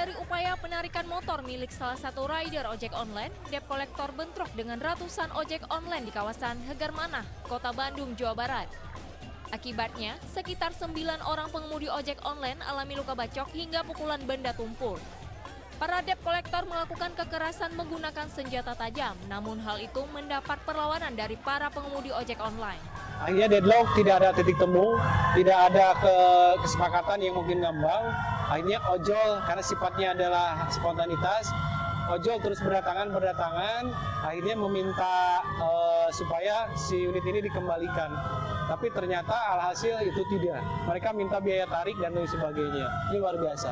dari upaya penarikan motor milik salah satu rider ojek online, debt collector bentrok dengan ratusan ojek online di kawasan Hegarmanah, Kota Bandung, Jawa Barat. Akibatnya, sekitar 9 orang pengemudi ojek online alami luka bacok hingga pukulan benda tumpul. Para debt collector melakukan kekerasan menggunakan senjata tajam, namun hal itu mendapat perlawanan dari para pengemudi ojek online. Akhirnya deadlock, tidak ada titik temu, tidak ada kesepakatan yang mungkin ngambang. Akhirnya ojol, karena sifatnya adalah spontanitas, ojol terus berdatangan, akhirnya meminta supaya si unit ini dikembalikan. Tapi ternyata alhasil itu tidak. Mereka minta biaya tarik dan lain sebagainya. Ini luar biasa.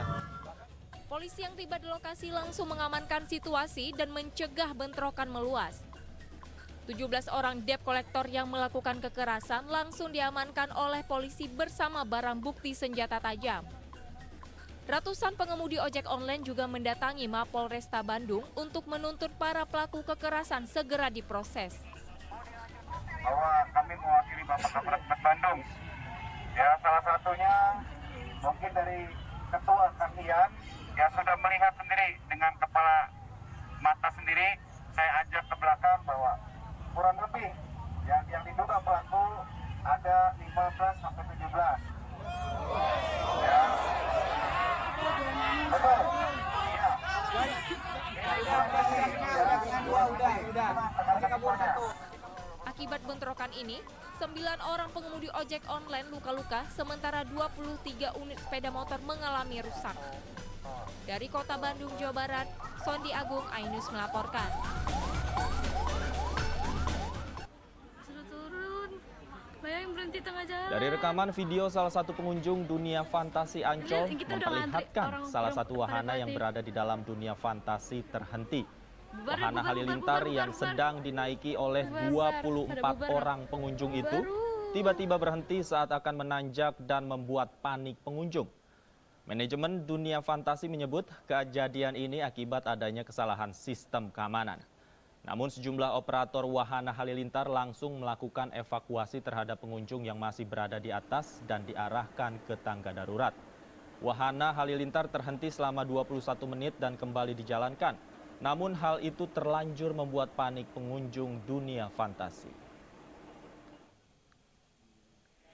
Polisi yang tiba di lokasi langsung mengamankan situasi dan mencegah bentrokan meluas. 17 orang debt collector yang melakukan kekerasan langsung diamankan oleh polisi bersama barang bukti senjata tajam. Ratusan pengemudi ojek online juga mendatangi Mapolresta Bandung untuk menuntut para pelaku kekerasan segera diproses. Bahwa kami mewakili Bapak Kapolres Bandung. Ya, salah satunya mungkin dari ketua kasihan ya sudah melihat sendiri dengan kepala mata sendiri. Saya ajak ke belakang bahwa kurang lebih yang diduga pelaku ada 15 sampai 17. Ya. Betul. Iya. Akibat bentrokan ini, 9 orang pengemudi ojek online luka-luka, sementara 23 unit sepeda motor mengalami rusak. Dari Kota Bandung, Jawa Barat, Sondi Agung, iNews melaporkan. Dari rekaman video salah satu pengunjung dunia fantasi Ancol memperlihatkan salah satu wahana yang berada di dalam dunia fantasi terhenti. Wahana halilintar yang sedang dinaiki oleh 24 orang pengunjung itu tiba-tiba berhenti saat akan menanjak dan membuat panik pengunjung. Manajemen dunia fantasi menyebut kejadian ini akibat adanya kesalahan sistem keamanan. Namun sejumlah operator wahana halilintar langsung melakukan evakuasi terhadap pengunjung yang masih berada di atas dan diarahkan ke tangga darurat. Wahana halilintar terhenti selama 21 menit dan kembali dijalankan. Namun hal itu terlanjur membuat panik pengunjung dunia fantasi.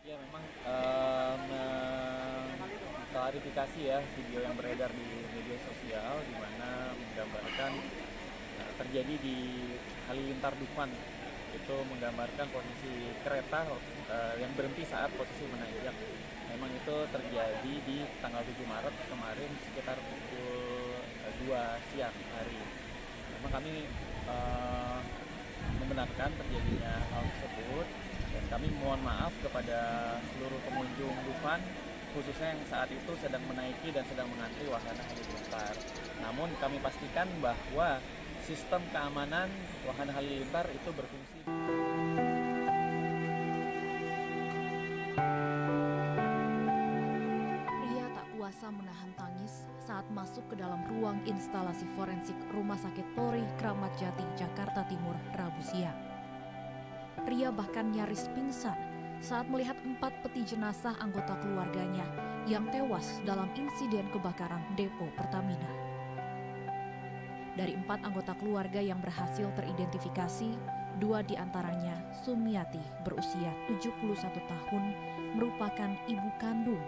Ya memang klarifikasi ya video yang beredar di media sosial di mana menggambarkan terjadi di Halilintar Dufan, itu menggambarkan posisi kereta yang berhenti saat posisi menanjak. Memang itu terjadi di tanggal 7 Maret kemarin sekitar pukul 2 siang hari. Memang kami membenarkan terjadinya hal tersebut dan kami mohon maaf kepada seluruh pengunjung Dufan, khususnya yang saat itu sedang menaiki dan sedang mengantri wahana halilintar. Namun kami pastikan bahwa sistem keamanan wahana halilintar itu berfungsi. Pria tak kuasa menahan tangis saat masuk ke dalam ruang instalasi forensik Rumah Sakit Polri Kramat Jati, Jakarta Timur, Rabu siang. Pria bahkan nyaris pingsan saat melihat 4 peti jenazah anggota keluarganya yang tewas dalam insiden kebakaran depo Pertamina. Dari 4 anggota keluarga yang berhasil teridentifikasi, 2 diantaranya, Sumiati berusia 71 tahun, merupakan ibu kandung,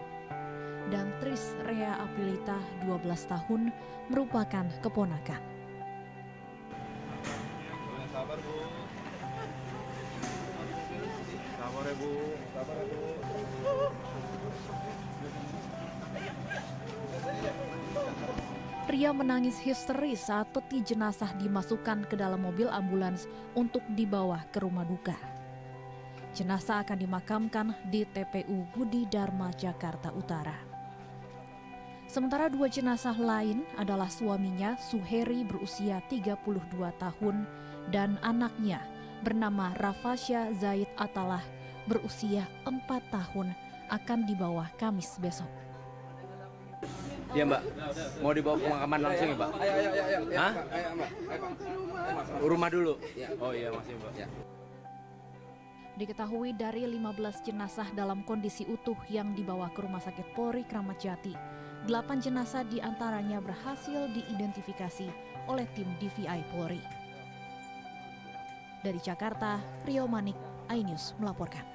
dan Tris Rea Aprilita 12 tahun, merupakan keponakan. Sabar Bu. Sabar ya Bu. Sabar ya Bu. Pria menangis histeris saat peti jenazah dimasukkan ke dalam mobil ambulans untuk dibawa ke rumah duka. Jenazah akan dimakamkan di TPU Budi Dharma, Jakarta Utara. Sementara 2 jenazah lain adalah suaminya Suheri berusia 32 tahun dan anaknya bernama Rafasya Zaid Atalah berusia 4 tahun akan dibawa Kamis besok. Iya Mbak, mau dibawa ke pemakaman langsung ya Mbak? Ayo. Hah? Ayo Mbak. Rumah dulu? Oh iya masih Mbak. Ya. Diketahui dari 15 jenazah dalam kondisi utuh yang dibawa ke Rumah Sakit Polri Kramat Jati, 8 jenazah diantaranya berhasil diidentifikasi oleh tim DVI Polri. Dari Jakarta, Rio Manik, iNews melaporkan.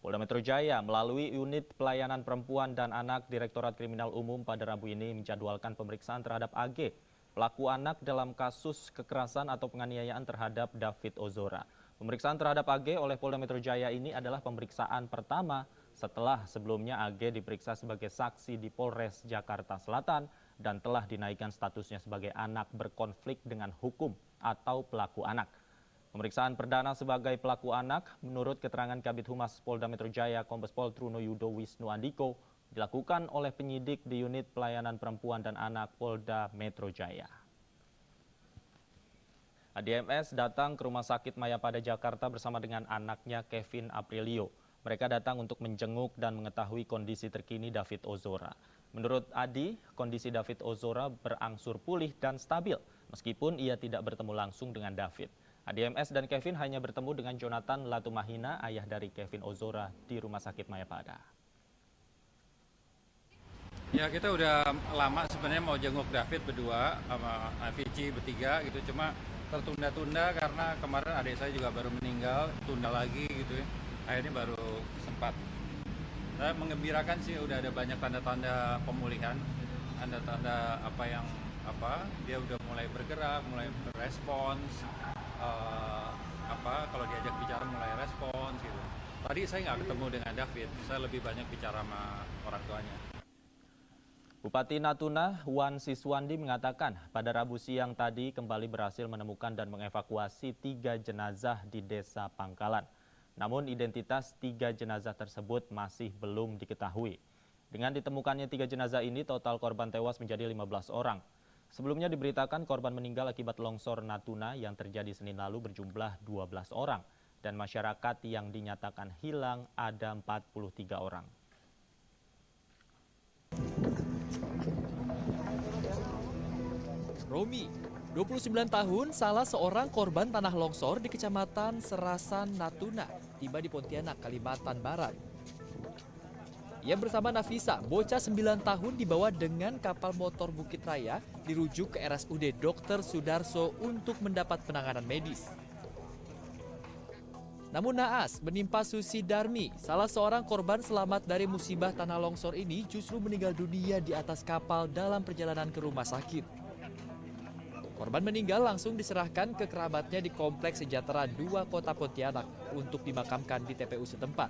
Polda Metro Jaya melalui Unit Pelayanan Perempuan dan Anak Direktorat Kriminal Umum pada Rabu ini menjadwalkan pemeriksaan terhadap AG, pelaku anak dalam kasus kekerasan atau penganiayaan terhadap David Ozora. Pemeriksaan terhadap AG oleh Polda Metro Jaya ini adalah pemeriksaan pertama setelah sebelumnya AG diperiksa sebagai saksi di Polres Jakarta Selatan dan telah dinaikkan statusnya sebagai anak berkonflik dengan hukum atau pelaku anak. Pemeriksaan perdana sebagai pelaku anak menurut keterangan Kabid Humas Polda Metro Jaya Kombes Pol Truno Yudo Wisnu Andiko dilakukan oleh penyidik di Unit Pelayanan Perempuan dan Anak Polda Metro Jaya. ADMS datang ke Rumah Sakit Mayapada Jakarta bersama dengan anaknya Kevin Aprilio. Mereka datang untuk menjenguk dan mengetahui kondisi terkini David Ozora. Menurut Adi, kondisi David Ozora berangsur pulih dan stabil meskipun ia tidak bertemu langsung dengan David. ADMS dan Kevin hanya bertemu dengan Jonathan Latumahina, ayah dari Kevin Ozora, di Rumah Sakit Mayapada. Ya, kita udah lama sebenarnya mau jenguk David berdua sama Vici bertiga gitu, cuma tertunda-tunda karena kemarin adik saya juga baru meninggal, tunda lagi gitu ya. Akhirnya baru sempat. Saya mengembirakan sih, udah ada banyak tanda-tanda pemulihan, tanda-tanda dia udah mulai bergerak, mulai berespons. Kalau diajak bicara mulai respons gitu. Tadi saya nggak ketemu dengan David, saya lebih banyak bicara sama orang tuanya. Bupati Natuna, Wan Siswandi mengatakan pada Rabu siang tadi kembali berhasil menemukan dan mengevakuasi 3 jenazah di Desa Pangkalan. Namun identitas 3 jenazah tersebut masih belum diketahui. Dengan ditemukannya 3 jenazah ini, total korban tewas menjadi 15 orang. Sebelumnya diberitakan korban meninggal akibat longsor Natuna yang terjadi Senin lalu berjumlah 12 orang dan masyarakat yang dinyatakan hilang ada 43 orang. Romi, 29 tahun, salah seorang korban tanah longsor di Kecamatan Serasan, Natuna, tiba di Pontianak, Kalimantan Barat. Ia bersama Nafisa, bocah 9 tahun dibawa dengan kapal motor Bukit Raya dirujuk ke RSUD Dr. Sudarso untuk mendapat penanganan medis. Namun naas menimpa Susi Darmi, salah seorang korban selamat dari musibah tanah longsor ini justru meninggal dunia di atas kapal dalam perjalanan ke rumah sakit. Korban meninggal langsung diserahkan ke kerabatnya di Kompleks Sejahtera 2 Kota Pontianak untuk dimakamkan di TPU setempat.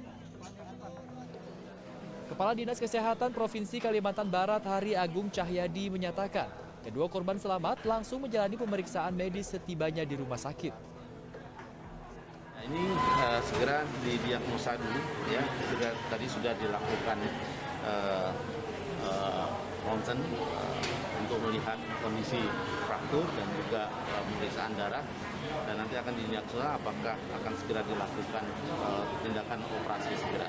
Kepala Dinas Kesehatan Provinsi Kalimantan Barat Hari Agung Cahyadi menyatakan, kedua korban selamat langsung menjalani pemeriksaan medis setibanya di rumah sakit. Nah, ini segera didiagnosa dulu, ya. Tadi sudah dilakukan ronsen untuk melihat kondisi fraktur dan juga pemeriksaan darah, dan nanti akan didiagnosa apakah akan segera dilakukan tindakan operasi segera.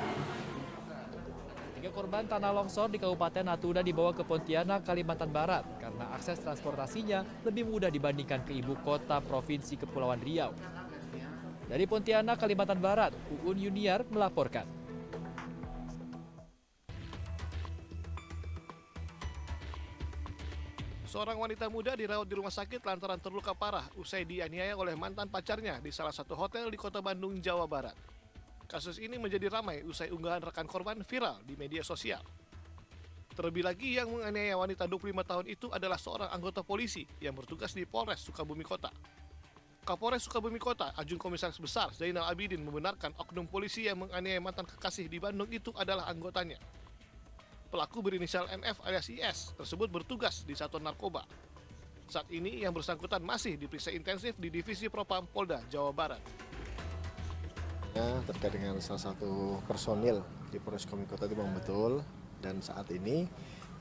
3 korban tanah longsor di Kabupaten Natuna dibawa ke Pontianak, Kalimantan Barat karena akses transportasinya lebih mudah dibandingkan ke ibu kota Provinsi Kepulauan Riau. Dari Pontianak, Kalimantan Barat, Uun Yuniar melaporkan. Seorang wanita muda dirawat di rumah sakit lantaran terluka parah usai dianiaya oleh mantan pacarnya di salah satu hotel di Kota Bandung, Jawa Barat. Kasus ini menjadi ramai usai unggahan rekan korban viral di media sosial. Terlebih lagi yang menganiaya wanita 25 tahun itu adalah seorang anggota polisi yang bertugas di Polres Sukabumi Kota. Kapolres Sukabumi Kota, Ajun Komisaris Besar Zainal Abidin membenarkan oknum polisi yang menganiaya mantan kekasih di Bandung itu adalah anggotanya. Pelaku berinisial NF alias IS tersebut bertugas di Satuan Narkoba. Saat ini yang bersangkutan masih diperiksa intensif di Divisi Propam Polda Jawa Barat. Terkait dengan salah satu personil di Polres Sukabumi Kota itu memang betul, dan saat ini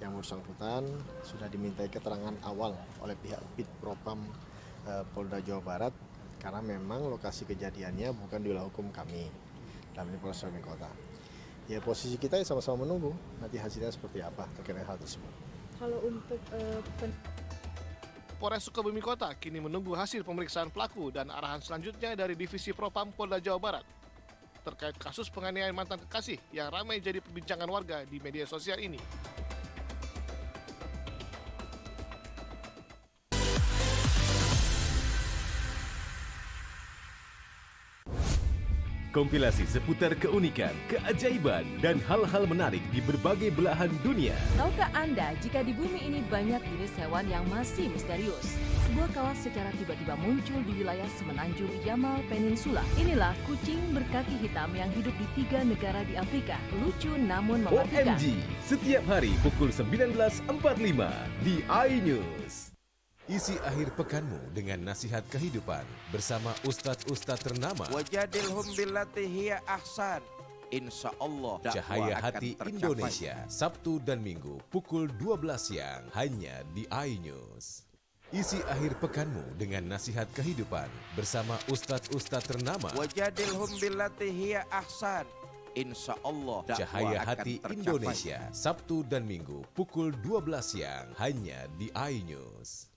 yang bersangkutan sudah dimintai keterangan awal oleh pihak Bid Propam Polda Jawa Barat karena memang lokasi kejadiannya bukan di wilayah hukum kami dalam Polres Sukabumi Kota. Ya, posisi kita ya sama-sama menunggu nanti hasilnya seperti apa terkait dengan hal tersebut. Kalau untuk Polres Sukabumi Kota kini menunggu hasil pemeriksaan pelaku dan arahan selanjutnya dari Divisi Propam Polda Jawa Barat. terkait kasus penganiayaan mantan kekasih yang ramai jadi perbincangan warga di media sosial ini. Kompilasi seputar keunikan, keajaiban, dan hal-hal menarik di berbagai belahan dunia. Tahukah Anda jika di bumi ini banyak jenis hewan yang masih misterius? Sebuah kawas secara tiba-tiba muncul di wilayah semenanjung Yamal Peninsula. Inilah kucing berkaki hitam yang hidup di 3 negara di Afrika. Lucu namun mematikan. OMG, setiap hari pukul 19.45 di iNews. Isi akhir pekanmu dengan nasihat kehidupan bersama ustadz-ustadz ternama. Wajadilhum billati hiya ahsan. Insya Allah Cahaya Hati Indonesia, Sabtu dan Minggu pukul 12 siang hanya di iNews. Isi akhir pekanmu dengan nasihat kehidupan bersama ustadz-ustadz ternama. Wajadilhum billati hiya ahsan. Insya Allah Cahaya Hati Indonesia, Sabtu dan Minggu pukul 12 siang hanya di iNews.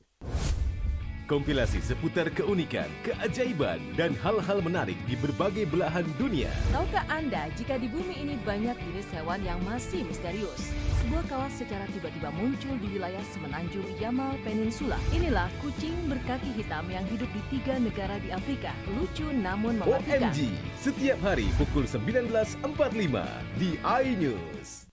Kompilasi seputar keunikan, keajaiban, dan hal-hal menarik di berbagai belahan dunia. Tahukah Anda jika di bumi ini banyak jenis hewan yang masih misterius? Sebuah kawas secara tiba-tiba muncul di wilayah semenanjung Yamal Peninsula. Inilah kucing berkaki hitam yang hidup di 3 negara di Afrika. Lucu namun mematikan. OMG, setiap hari pukul 19.45 di iNews.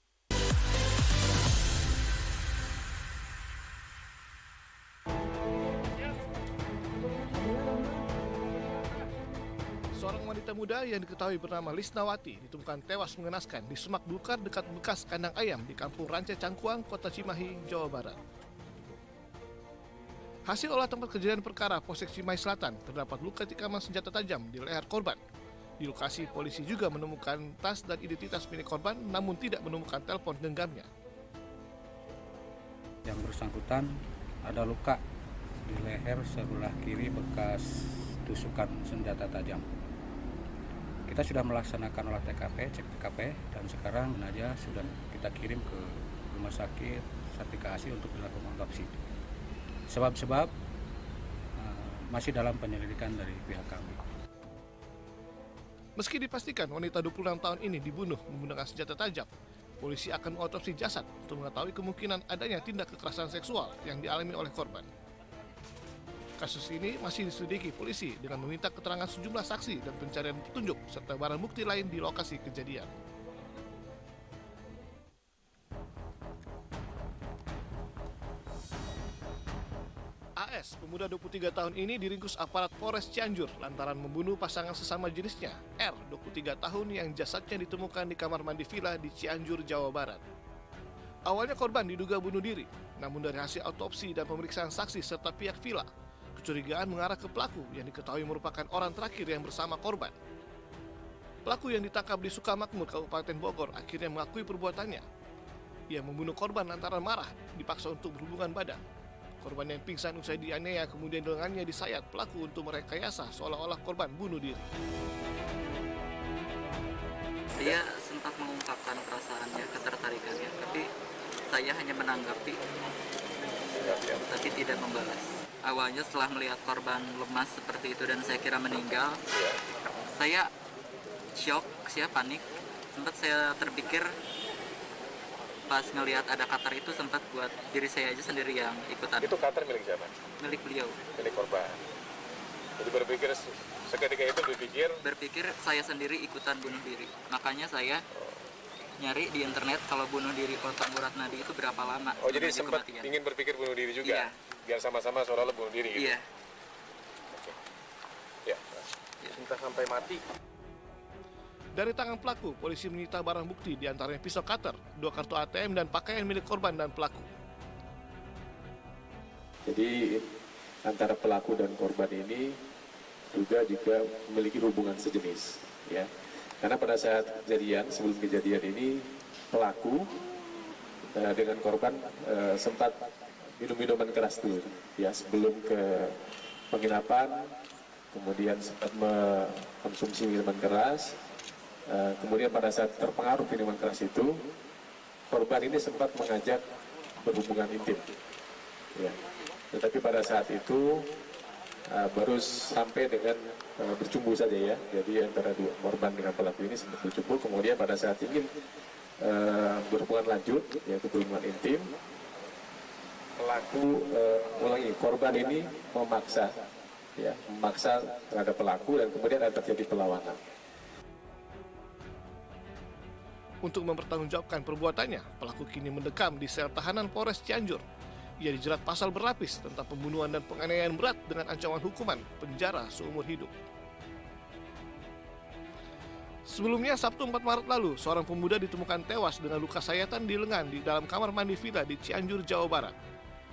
Seorang wanita muda yang diketahui bernama Lisnawati ditemukan tewas mengenaskan di semak belukar dekat bekas kandang ayam di Kampung Ranca Cangkuang, Kota Cimahi, Jawa Barat. Hasil olah tempat kejadian perkara Polsek Cimahi Selatan terdapat luka tikaman senjata tajam di leher korban. Di lokasi polisi juga menemukan tas dan identitas milik korban, namun tidak menemukan telepon genggamnya. Yang bersangkutan ada luka di leher sebelah kiri bekas tusukan senjata tajam. Kita sudah melaksanakan olah TKP, cek TKP, dan sekarang jenazah sudah kita kirim ke Rumah Sakit Sartika Asi untuk dilakukan otopsi. Sebab-sebab masih dalam penyelidikan dari pihak kami. Meski dipastikan wanita 26 tahun ini dibunuh menggunakan senjata tajam, polisi akan mengotopsi jasad untuk mengetahui kemungkinan adanya tindak kekerasan seksual yang dialami oleh korban. Kasus ini masih diselidiki polisi dengan meminta keterangan sejumlah saksi dan pencarian petunjuk serta barang bukti lain di lokasi kejadian. AS, pemuda 23 tahun ini diringkus aparat Polres Cianjur lantaran membunuh pasangan sesama jenisnya, R, 23 tahun yang jasadnya ditemukan di kamar mandi villa di Cianjur, Jawa Barat. Awalnya korban diduga bunuh diri, namun dari hasil autopsi dan pemeriksaan saksi serta pihak villa, kecurigaan mengarah ke pelaku yang diketahui merupakan orang terakhir yang bersama korban. Pelaku yang ditangkap di Sukamakmur, Kabupaten Bogor, akhirnya mengakui perbuatannya. Ia membunuh korban lantaran marah, dipaksa untuk berhubungan badan. Korban yang pingsan usai dianiaya kemudian lengannya disayat pelaku untuk merekayasa seolah-olah korban bunuh diri. Dia sempat mengungkapkan perasaannya, ketertarikannya, tapi saya hanya menanggapi, tapi tidak membalas. Awalnya setelah melihat korban lemas seperti itu dan saya kira meninggal, saya shock, saya panik. Sempat saya terpikir pas ngelihat ada cutter itu, sempat buat diri saya aja sendiri yang ikutan. Itu cutter milik siapa? Milik beliau. Milik korban. Jadi berpikir seketika itu berpikir saya sendiri ikutan bunuh diri. Makanya saya nyari di internet kalau bunuh diri kotak urat nadi itu berapa lama. Oh, jadi sempat ingin berpikir bunuh diri juga? Iya. Biar sama-sama seolah-olah bunuh diri gitu? Iya. Oke. Ya, cinta sampai mati. Dari tangan pelaku, polisi menyita barang bukti diantaranya pisau cutter, 2 kartu ATM, dan pakaian milik korban dan pelaku. Jadi antara pelaku dan korban ini juga memiliki hubungan sejenis, ya. Karena pada saat kejadian, sebelum kejadian ini, pelaku dengan korban sempat minum minuman keras dulu, ya, sebelum ke penginapan, kemudian sempat mengkonsumsi minuman keras. Kemudian pada saat terpengaruh minuman keras itu, korban ini sempat mengajak berhubungan intim, ya. Tetapi pada saat itu baru sampai dengan bercumbu saja ya. Jadi antara dua korban dengan pelaku ini sempat bercumbu, kemudian pada saat ingin berhubungan lanjut, yaitu berhubungan intim, pelaku korban ini memaksa terhadap pelaku dan kemudian ada terjadi perlawanan. Untuk mempertanggungjawabkan perbuatannya, pelaku kini mendekam di sel tahanan Polres Cianjur. Ia dijerat pasal berlapis tentang pembunuhan dan penganiayaan berat dengan ancaman hukuman penjara seumur hidup. Sebelumnya, Sabtu 4 Maret lalu, seorang pemuda ditemukan tewas dengan luka sayatan di lengan di dalam kamar mandi villa di Cianjur, Jawa Barat.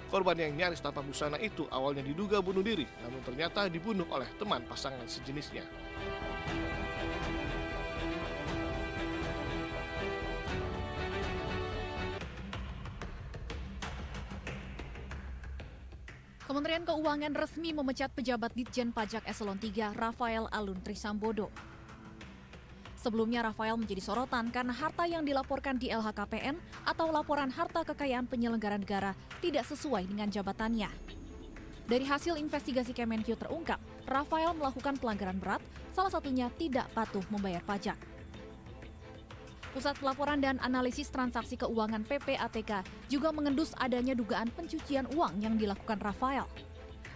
Korban yang nyaris tanpa busana itu awalnya diduga bunuh diri, namun ternyata dibunuh oleh teman pasangan sejenisnya. Kementerian Keuangan resmi memecat pejabat Ditjen Pajak Eselon 3 Rafael Alun Trisambodo. Sebelumnya Rafael menjadi sorotan karena harta yang dilaporkan di LHKPN atau laporan harta kekayaan penyelenggara negara tidak sesuai dengan jabatannya. Dari hasil investigasi Kemenkyu terungkap, Rafael melakukan pelanggaran berat, salah satunya tidak patuh membayar pajak. Pusat Pelaporan dan Analisis Transaksi Keuangan PPATK juga mengendus adanya dugaan pencucian uang yang dilakukan Rafael.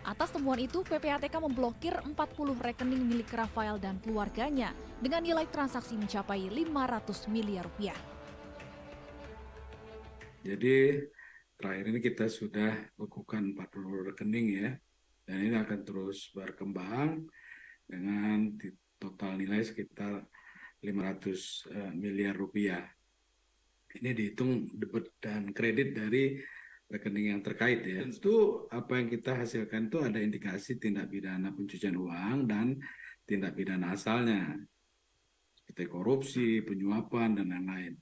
Atas temuan itu, PPATK memblokir 40 rekening milik Rafael dan keluarganya dengan nilai transaksi mencapai 500 miliar rupiah. Jadi terakhir ini kita sudah bukukan 40 rekening ya, dan ini akan terus berkembang dengan total nilai sekitar 500 miliar rupiah. Ini dihitung debit dan kredit dari rekening yang terkait ya. Tentu apa yang kita hasilkan itu ada indikasi tindak pidana pencucian uang dan tindak pidana asalnya, seperti korupsi, penyuapan, dan lain-lain.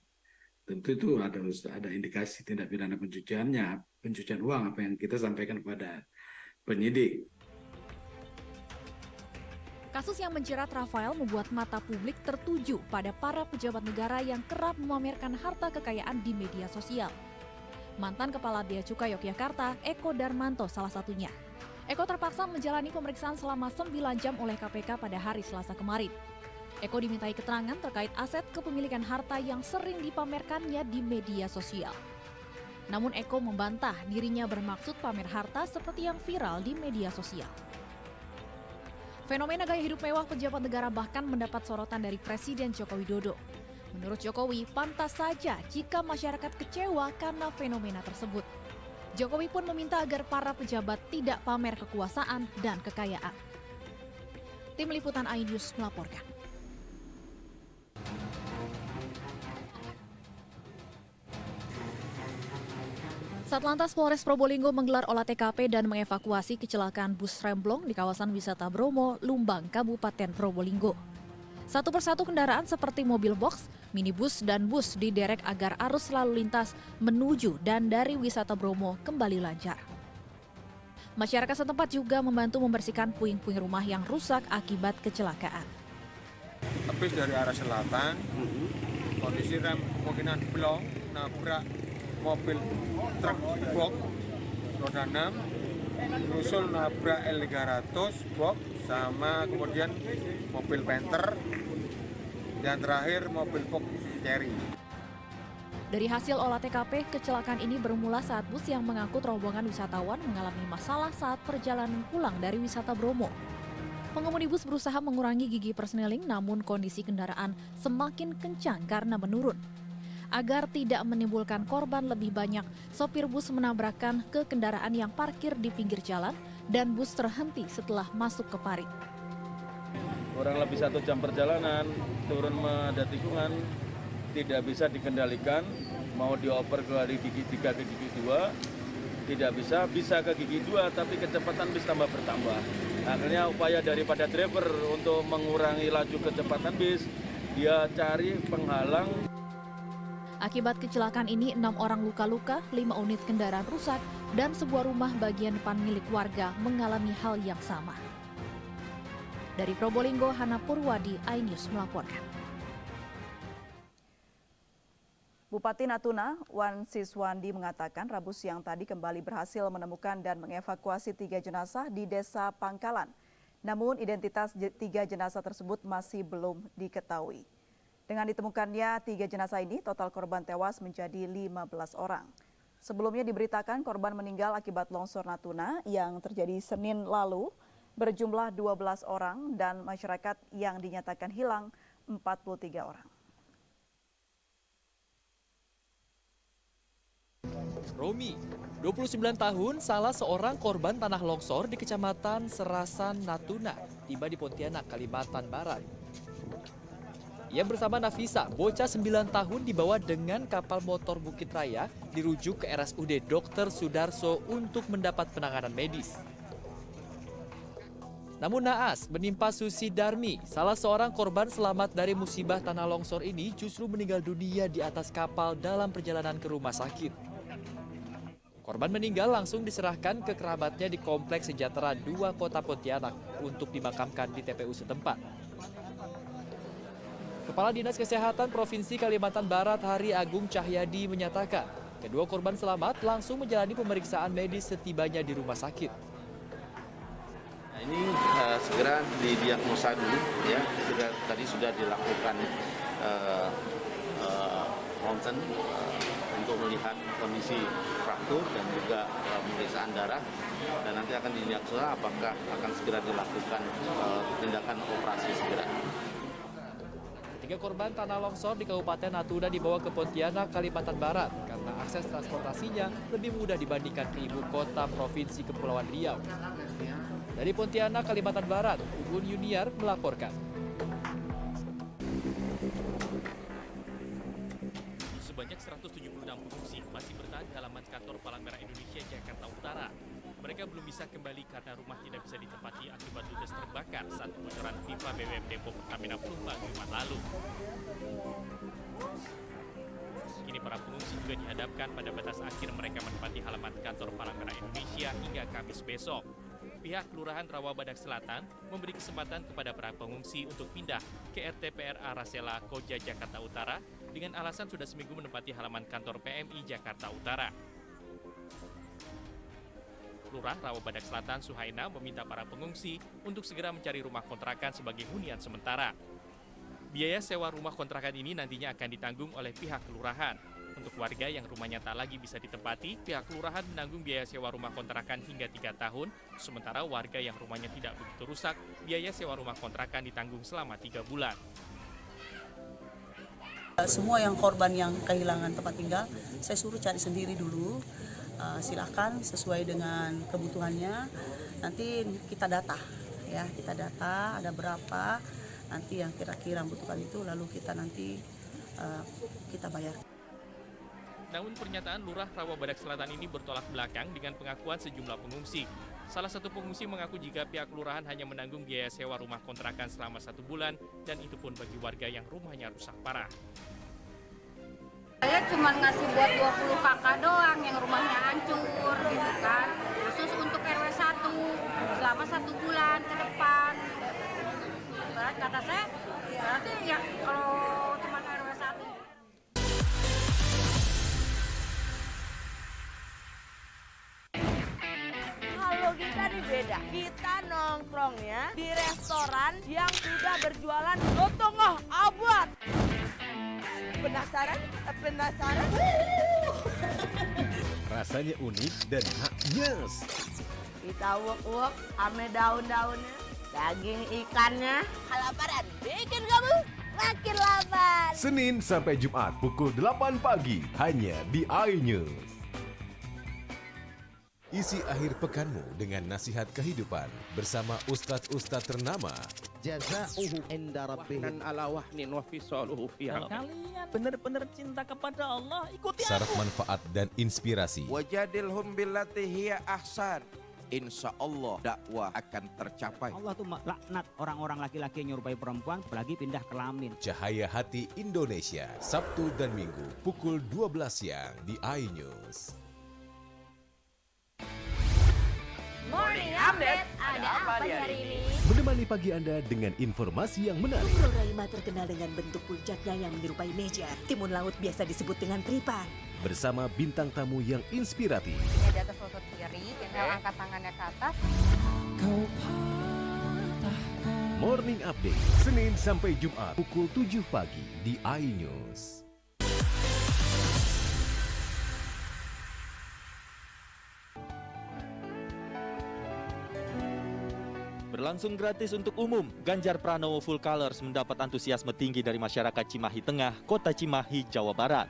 Tentu itu ada indikasi tindak pidana pencucian uang, apa yang kita sampaikan kepada penyidik. Kasus yang menjerat Rafael membuat mata publik tertuju pada para pejabat negara yang kerap memamerkan harta kekayaan di media sosial. Mantan Kepala Bea Cukai Yogyakarta, Eko Darmanto salah satunya. Eko terpaksa menjalani pemeriksaan selama 9 jam oleh KPK pada hari Selasa kemarin. Eko dimintai keterangan terkait aset kepemilikan harta yang sering dipamerkannya di media sosial. Namun Eko membantah dirinya bermaksud pamer harta seperti yang viral di media sosial. Fenomena gaya hidup mewah pejabat negara bahkan mendapat sorotan dari Presiden Joko Widodo. Menurut Jokowi, pantas saja jika masyarakat kecewa karena fenomena tersebut. Jokowi pun meminta agar para pejabat tidak pamer kekuasaan dan kekayaan. Tim Liputan iNews melaporkan. Satlantas Polres Probolinggo menggelar olah TKP dan mengevakuasi kecelakaan bus remblong di kawasan wisata Bromo, Lumbang, Kabupaten Probolinggo. Satu persatu kendaraan seperti mobil box, minibus, dan bus diderek agar arus lalu lintas menuju dan dari wisata Bromo kembali lancar. Masyarakat setempat juga membantu membersihkan puing-puing rumah yang rusak akibat kecelakaan. Habis dari arah selatan, kondisi rem kemungkinan blong, nabrak mobil truk box roda 6, nyusul nabrak L300 box, sama kemudian mobil Panther, dan terakhir mobil box Cherry. Dari hasil olah TKP, kecelakaan ini bermula saat bus yang mengangkut rombongan wisatawan mengalami masalah saat perjalanan pulang dari wisata Bromo. Pengemudi bus berusaha mengurangi gigi persneling, namun kondisi kendaraan semakin kencang karena menurun. Agar tidak menimbulkan korban lebih banyak, sopir bus menabrakkan ke kendaraan yang parkir di pinggir jalan dan bus terhenti setelah masuk ke parit. Kurang lebih 1 jam perjalanan, turun medat tikungan, tidak bisa dikendalikan, mau dioper dari gigi 3 ke gigi 2, tidak bisa ke gigi 2, tapi kecepatan bis tambah bertambah. Akhirnya upaya daripada driver untuk mengurangi laju kecepatan bis, dia cari penghalang. Akibat kecelakaan ini 6 orang luka-luka, 5 unit kendaraan rusak, dan sebuah rumah bagian depan milik warga mengalami hal yang sama. Dari Probolinggo, Hana Purwadi, iNews melaporkan. Bupati Natuna, Wan Siswandi mengatakan Rabu siang tadi kembali berhasil menemukan dan mengevakuasi 3 jenazah di Desa Pangkalan. Namun identitas 3 jenazah tersebut masih belum diketahui. Dengan ditemukannya 3 jenazah ini, total korban tewas menjadi 15 orang. Sebelumnya diberitakan korban meninggal akibat longsor Natuna yang terjadi Senin lalu berjumlah 12 orang dan masyarakat yang dinyatakan hilang 43 orang. Romi, 29 tahun, salah seorang korban tanah longsor di Kecamatan Serasan, Natuna, tiba di Pontianak, Kalimantan Barat. Ia bersama Nafisa, bocah 9 tahun dibawa dengan kapal motor Bukit Raya, dirujuk ke RSUD Dr. Sudarso untuk mendapat penanganan medis. Namun naas menimpa Susi Darmi, salah seorang korban selamat dari musibah tanah longsor ini justru meninggal dunia di atas kapal dalam perjalanan ke rumah sakit. Korban meninggal langsung diserahkan ke kerabatnya di Kompleks Sejahtera 2 Kota Pontianak untuk dimakamkan di TPU setempat. Kepala Dinas Kesehatan Provinsi Kalimantan Barat Hari Agung Cahyadi menyatakan, kedua korban selamat langsung menjalani pemeriksaan medis setibanya di rumah sakit. Nah, ini segera didiagnosa dulu, ya. Tadi sudah dilakukan ronsen untuk melihat kondisi fraktur dan juga pemeriksaan darah, dan nanti akan didiagnosa apakah akan segera dilakukan tindakan operasi segera. 3 korban tanah longsor di Kabupaten Natuna dibawa ke Pontianak, Kalimantan Barat karena akses transportasinya lebih mudah dibandingkan ke ibu kota Provinsi Kepulauan Riau. Dari Pontianak, Kalimantan Barat, Ugun Yuniar melaporkan. Sebanyak 176 pengungsi masih bertahan di halaman kantor Palang Merah Indonesia Jakarta Utara. Mereka belum bisa kembali karena rumah tidak bisa ditempati akibat ludes terbakar saat kebocoran pipa BBM depo Pertamina Pelumpang Jumat lalu. Kini para pengungsi juga dihadapkan pada batas akhir mereka menempati halaman kantor Palang Merah Indonesia hingga Kamis besok. Pihak Kelurahan Rawabadak Selatan memberi kesempatan kepada para pengungsi untuk pindah ke RTPRA Rasela Koja Jakarta Utara dengan alasan sudah seminggu menempati halaman kantor PMI Jakarta Utara. Lurah Rawabadak Selatan Suhaina meminta para pengungsi untuk segera mencari rumah kontrakan sebagai hunian sementara. Biaya sewa rumah kontrakan ini nantinya akan ditanggung oleh pihak kelurahan. Untuk warga yang rumahnya tak lagi bisa ditempati, pihak kelurahan menanggung biaya sewa rumah kontrakan hingga 3 tahun, sementara warga yang rumahnya tidak begitu rusak, biaya sewa rumah kontrakan ditanggung selama 3 bulan. Semua yang korban yang kehilangan tempat tinggal, saya suruh cari sendiri dulu. Silakan sesuai dengan kebutuhannya. Nanti kita data, ya kita data ada berapa. Nanti yang kira-kira membutuhkan itu, lalu kita nanti kita bayar. Namun pernyataan Lurah Rawabadak Selatan ini bertolak belakang dengan pengakuan sejumlah pengungsi. Salah satu pengungsi mengaku jika pihak kelurahan hanya menanggung biaya sewa rumah kontrakan selama 1 bulan, dan itu pun bagi warga yang rumahnya rusak parah. Saya cuma ngasih buat 20 kakak doang yang rumahnya hancur gitu kan. Khusus untuk RW 1 selama 1 bulan ke depan. Kata saya, berarti ya kalau cuma RW 1. Kalau kita nih beda, kita nongkrongnya di restoran yang sudah berjualan setengah abad. Penasaran? Penasaran? Rasanya unik dan nyes. Kita uak-uak ame daun-daunnya, daging ikannya. Kelaparan bikin kamu makin lapar. Senin sampai Jumat pukul 8 pagi hanya di iNews. Isi akhir pekanmu dengan nasihat kehidupan bersama ustadz-ustadz ternama. Jazauhu inda rabbih dan ala wahnin wa fisaluhu fi kalian benar-benar cinta kepada Allah, ikuti syarat aku. manfaat dan inspirasi. Wajadilhum billati hiya ahsan. Insya Allah dakwah akan tercapai. Allah tuh laknat orang-orang laki-laki yang nyerupai perempuan apalagi pindah kelamin. Cahaya Hati Indonesia, Sabtu dan Minggu pukul 12 siang di iNews. Morning Update, ada apa hari ini? menemani pagi Anda dengan informasi yang menarik. Roraima terkenal dengan bentuk puncaknya yang menyerupai meja. Timun laut biasa disebut dengan tripan. Bersama bintang tamu yang inspiratif. Ini di atas lutut kiri, tinggal angkat tangannya ke atas. Morning Update, Senin sampai Jumat, pukul 7 pagi di iNews. Berlangsung gratis untuk umum, Ganjar Pranowo Full Colors mendapat antusiasme tinggi dari masyarakat Cimahi Tengah, Kota Cimahi, Jawa Barat.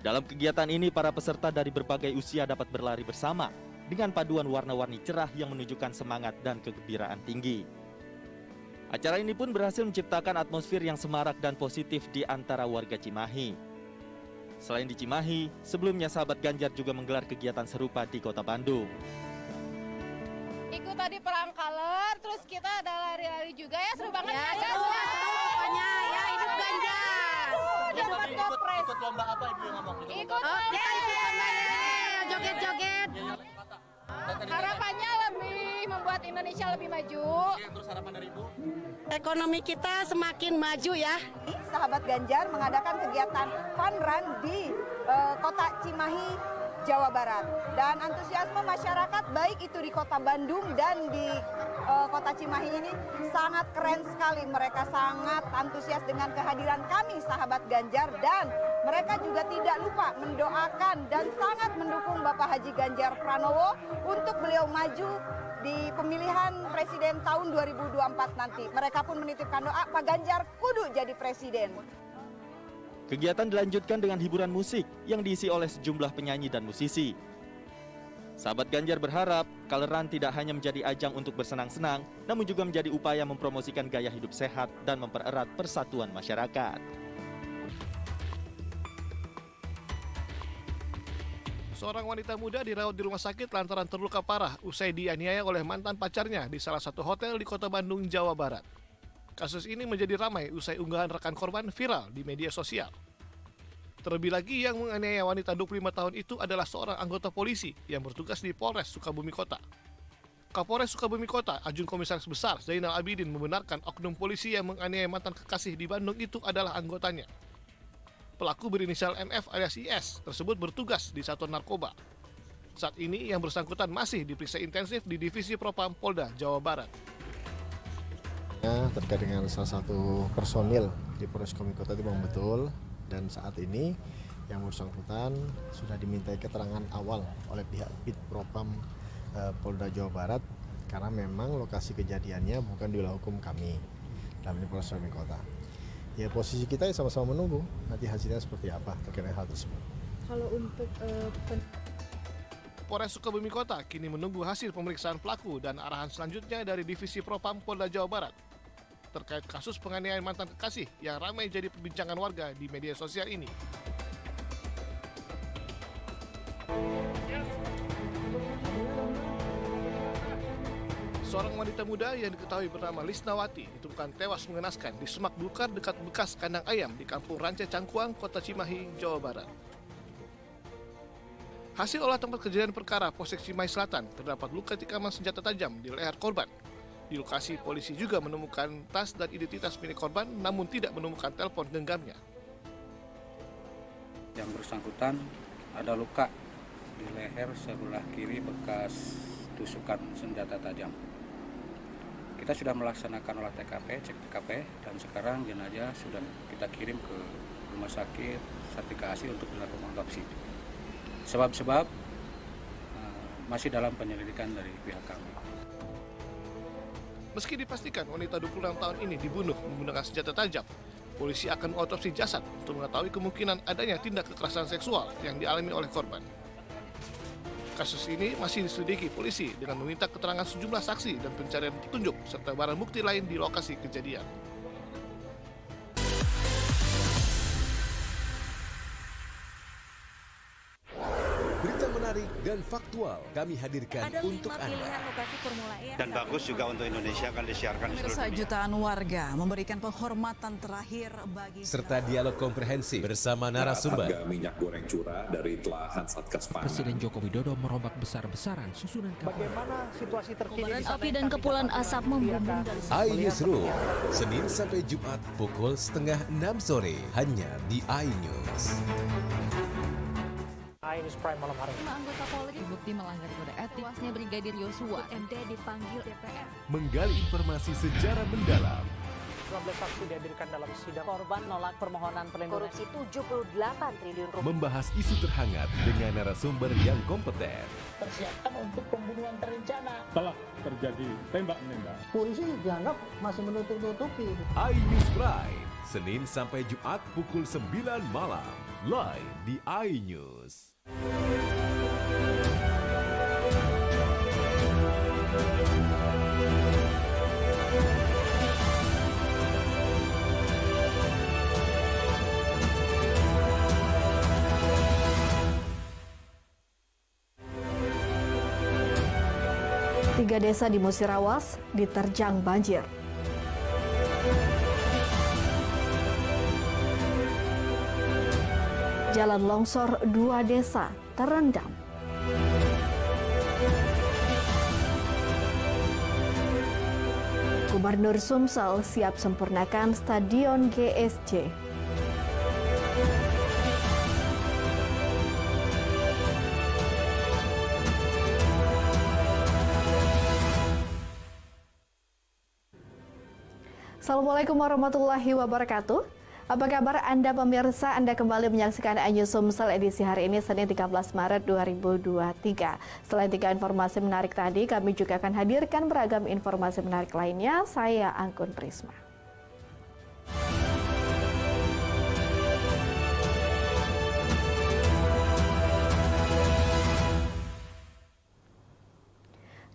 Dalam kegiatan ini, para peserta dari berbagai usia dapat berlari bersama dengan paduan warna-warni cerah yang menunjukkan semangat dan kegembiraan tinggi. Acara ini pun berhasil menciptakan atmosfer yang semarak dan positif di antara warga Cimahi. Selain di Cimahi, sebelumnya sahabat Ganjar juga menggelar kegiatan serupa di Kota Bandung. Ikut tadi perang color, terus kita ada lari-lari juga ya, seru banget ya. Pokoknya ya hidup Ganjar. Ikut lomba apa Ibu yang ngomong? Ikut joget-joget. Harapannya lebih membuat Indonesia lebih maju. Terus harapan dari Ibu? Ekonomi kita semakin maju ya. Sahabat Ganjar mengadakan kegiatan fun run di Kota Cimahi, Jawa Barat. Dan antusiasme masyarakat baik itu di Kota Bandung dan di Kota Cimahi ini sangat keren sekali. Mereka sangat antusias dengan kehadiran kami sahabat Ganjar dan mereka juga tidak lupa mendoakan dan sangat mendukung Bapak Haji Ganjar Pranowo untuk beliau maju di pemilihan presiden tahun 2024 nanti. Mereka pun menitipkan doa Pak Ganjar kudu jadi presiden. Kegiatan dilanjutkan dengan hiburan musik yang diisi oleh sejumlah penyanyi dan musisi. Sahabat Ganjar berharap Color Run tidak hanya menjadi ajang untuk bersenang-senang, namun juga menjadi upaya mempromosikan gaya hidup sehat dan mempererat persatuan masyarakat. Seorang wanita muda dirawat di rumah sakit lantaran terluka parah usai dianiaya oleh mantan pacarnya di salah satu hotel di Kota Bandung, Jawa Barat. Kasus ini menjadi ramai usai unggahan rekan korban viral di media sosial. Terlebih lagi yang menganiaya wanita 25 tahun itu adalah seorang anggota polisi yang bertugas di Polres Sukabumi Kota. Kapolres Sukabumi Kota, Ajun Komisaris Besar Zainal Abidin membenarkan oknum polisi yang menganiaya mantan kekasih di Bandung itu adalah anggotanya. Pelaku berinisial MF alias IS tersebut bertugas di Satuan Narkoba. Saat ini yang bersangkutan masih diperiksa intensif di Divisi Propam Polda Jawa Barat. Terkait dengan salah satu personil di Polres Sukabumi Kota itu memang betul, dan saat ini yang bersangkutan sudah dimintai keterangan awal oleh pihak Bid Propam Polda Jawa Barat karena memang lokasi kejadiannya bukan di wilayah hukum kami dalam ini Polres Sukabumi Kota. Ya posisi kita ya sama-sama menunggu nanti hasilnya seperti apa terkait hal tersebut. Kalau untuk Polres Sukabumi Kota kini menunggu hasil pemeriksaan pelaku dan arahan selanjutnya dari Divisi Propam Polda Jawa Barat terkait kasus penganiayaan mantan kekasih yang ramai jadi perbincangan warga di media sosial ini. Seorang wanita muda yang diketahui bernama Lisnawati ditemukan tewas mengenaskan di semak belukar dekat bekas kandang ayam di Kampung Ranca Cangkuang, Kota Cimahi, Jawa Barat. Hasil olah tempat kejadian perkara Polsek Cimahi Selatan terdapat luka tikaman senjata tajam di leher korban. Di lokasi polisi juga menemukan tas dan identitas milik korban namun tidak menemukan telepon genggamnya. Yang bersangkutan ada luka di leher sebelah kiri bekas tusukan senjata tajam. Kita sudah melaksanakan olah TKP, cek TKP, dan sekarang jenazah sudah kita kirim ke Rumah Sakit Sartika Asi untuk dilakukan otopsi. Sebab-sebab masih dalam penyelidikan dari pihak kami. Meski dipastikan wanita 26 tahun ini dibunuh menggunakan senjata tajam, polisi akan mengotopsi jasad untuk mengetahui kemungkinan adanya tindak kekerasan seksual yang dialami oleh korban. Kasus ini masih diselidiki polisi dengan meminta keterangan sejumlah saksi dan pencarian petunjuk serta barang bukti lain di lokasi kejadian. Berita menarik dan faktual kami hadirkan untuk Anda. Lokasi Formula E dan bagus juga untuk Indonesia akan disiarkan di seluruh dunia. Jutaan warga memberikan penghormatan terakhir bagi serta dialog komprehensif bersama narasumber. Harga minyak goreng curah dari telahan Satgas Pangan. Presiden Joko Widodo merombak besar-besaran susunan kapal. Bagaimana situasi terkini? Kobaran api dan kepulan asap membumbung dari iNewsroom, Senin sampai Jumat pukul 5:30 sore hanya di iNews. iNews Prime malam hari. 5 anggota Polri terbukti melanggar kode etik. Tewasnya Brigadir Yosua, MD dipanggil DPR. Menggali informasi secara mendalam. 19 saksi dihadirkan dalam sidang. Korban nolak permohonan perlindungan. Korupsi 78 triliun rupiah. Membahas isu terhangat dengan narasumber yang kompeten. Persiapan untuk pembunuhan terencana. Telah terjadi tembak-menembak. Polisi dianggap masih menutup-nutupi. iNews Prime, Senin sampai Jumat pukul 9 malam. Live di iNews. Tiga desa di Musirawas diterjang banjir. Jalan longsor 2 desa terendam. Gubernur Sumsel siap sempurnakan Stadion GSJ. Assalamualaikum warahmatullahi wabarakatuh. Apa kabar Anda pemirsa? Anda kembali menyaksikan iNews Sumsel edisi hari ini Senin 13 Maret 2023. Selain 3 informasi menarik tadi, kami juga akan hadirkan beragam informasi menarik lainnya. Saya Anggun Prisma.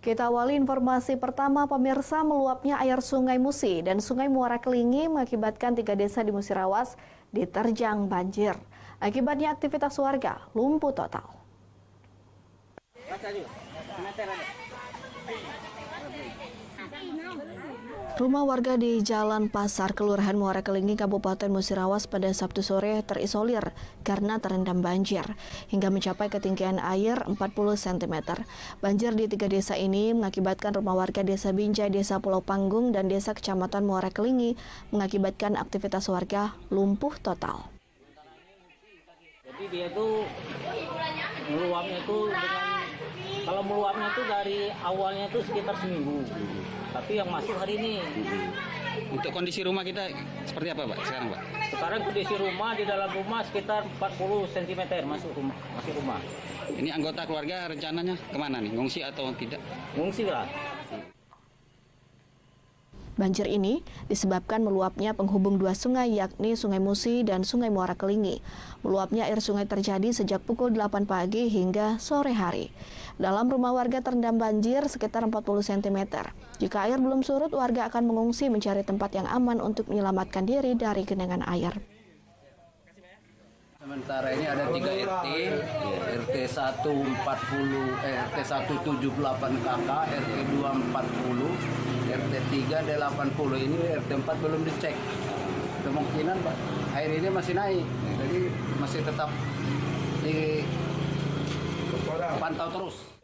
Kita awali informasi pertama, pemirsa. Meluapnya air Sungai Musi dan Sungai Muara Kelingi mengakibatkan 3 desa di Musirawas diterjang banjir. Akibatnya aktivitas warga lumpuh total. Rumah warga di Jalan Pasar, Kelurahan Muara Kelingi, Kabupaten Musirawas pada Sabtu sore terisolir karena terendam banjir hingga mencapai ketinggian air 40 cm. Banjir di 3 desa ini mengakibatkan rumah warga Desa Binjai, Desa Pulau Panggung, dan Desa Kecamatan Muara Kelingi mengakibatkan aktivitas warga lumpuh total. Jadi dia tuh meluapnya tuh kalau meluapnya tuh dari awalnya tuh sekitar seminggu. Tapi yang masuk hari ini. Untuk kondisi rumah kita seperti apa, Pak, sekarang, Pak? Sekarang kondisi rumah, di dalam rumah sekitar 40 cm masuk rumah. Ini anggota keluarga rencananya kemana nih? Ngungsi atau tidak? Ngungsi lah. Banjir ini disebabkan meluapnya penghubung 2 sungai, yakni Sungai Musi dan Sungai Muara Kelingi. Meluapnya air sungai terjadi sejak pukul 8 pagi hingga sore hari. Dalam rumah warga terendam banjir sekitar 40 cm. Jika air belum surut, warga akan mengungsi mencari tempat yang aman untuk menyelamatkan diri dari genangan air. Sementara ini ada 3 RT, RT 178 KK, RT 240, RT 3 D80. Ini RT 4 belum dicek. Kemungkinan Pak, air ini masih naik, jadi masih tetap dipantau terus.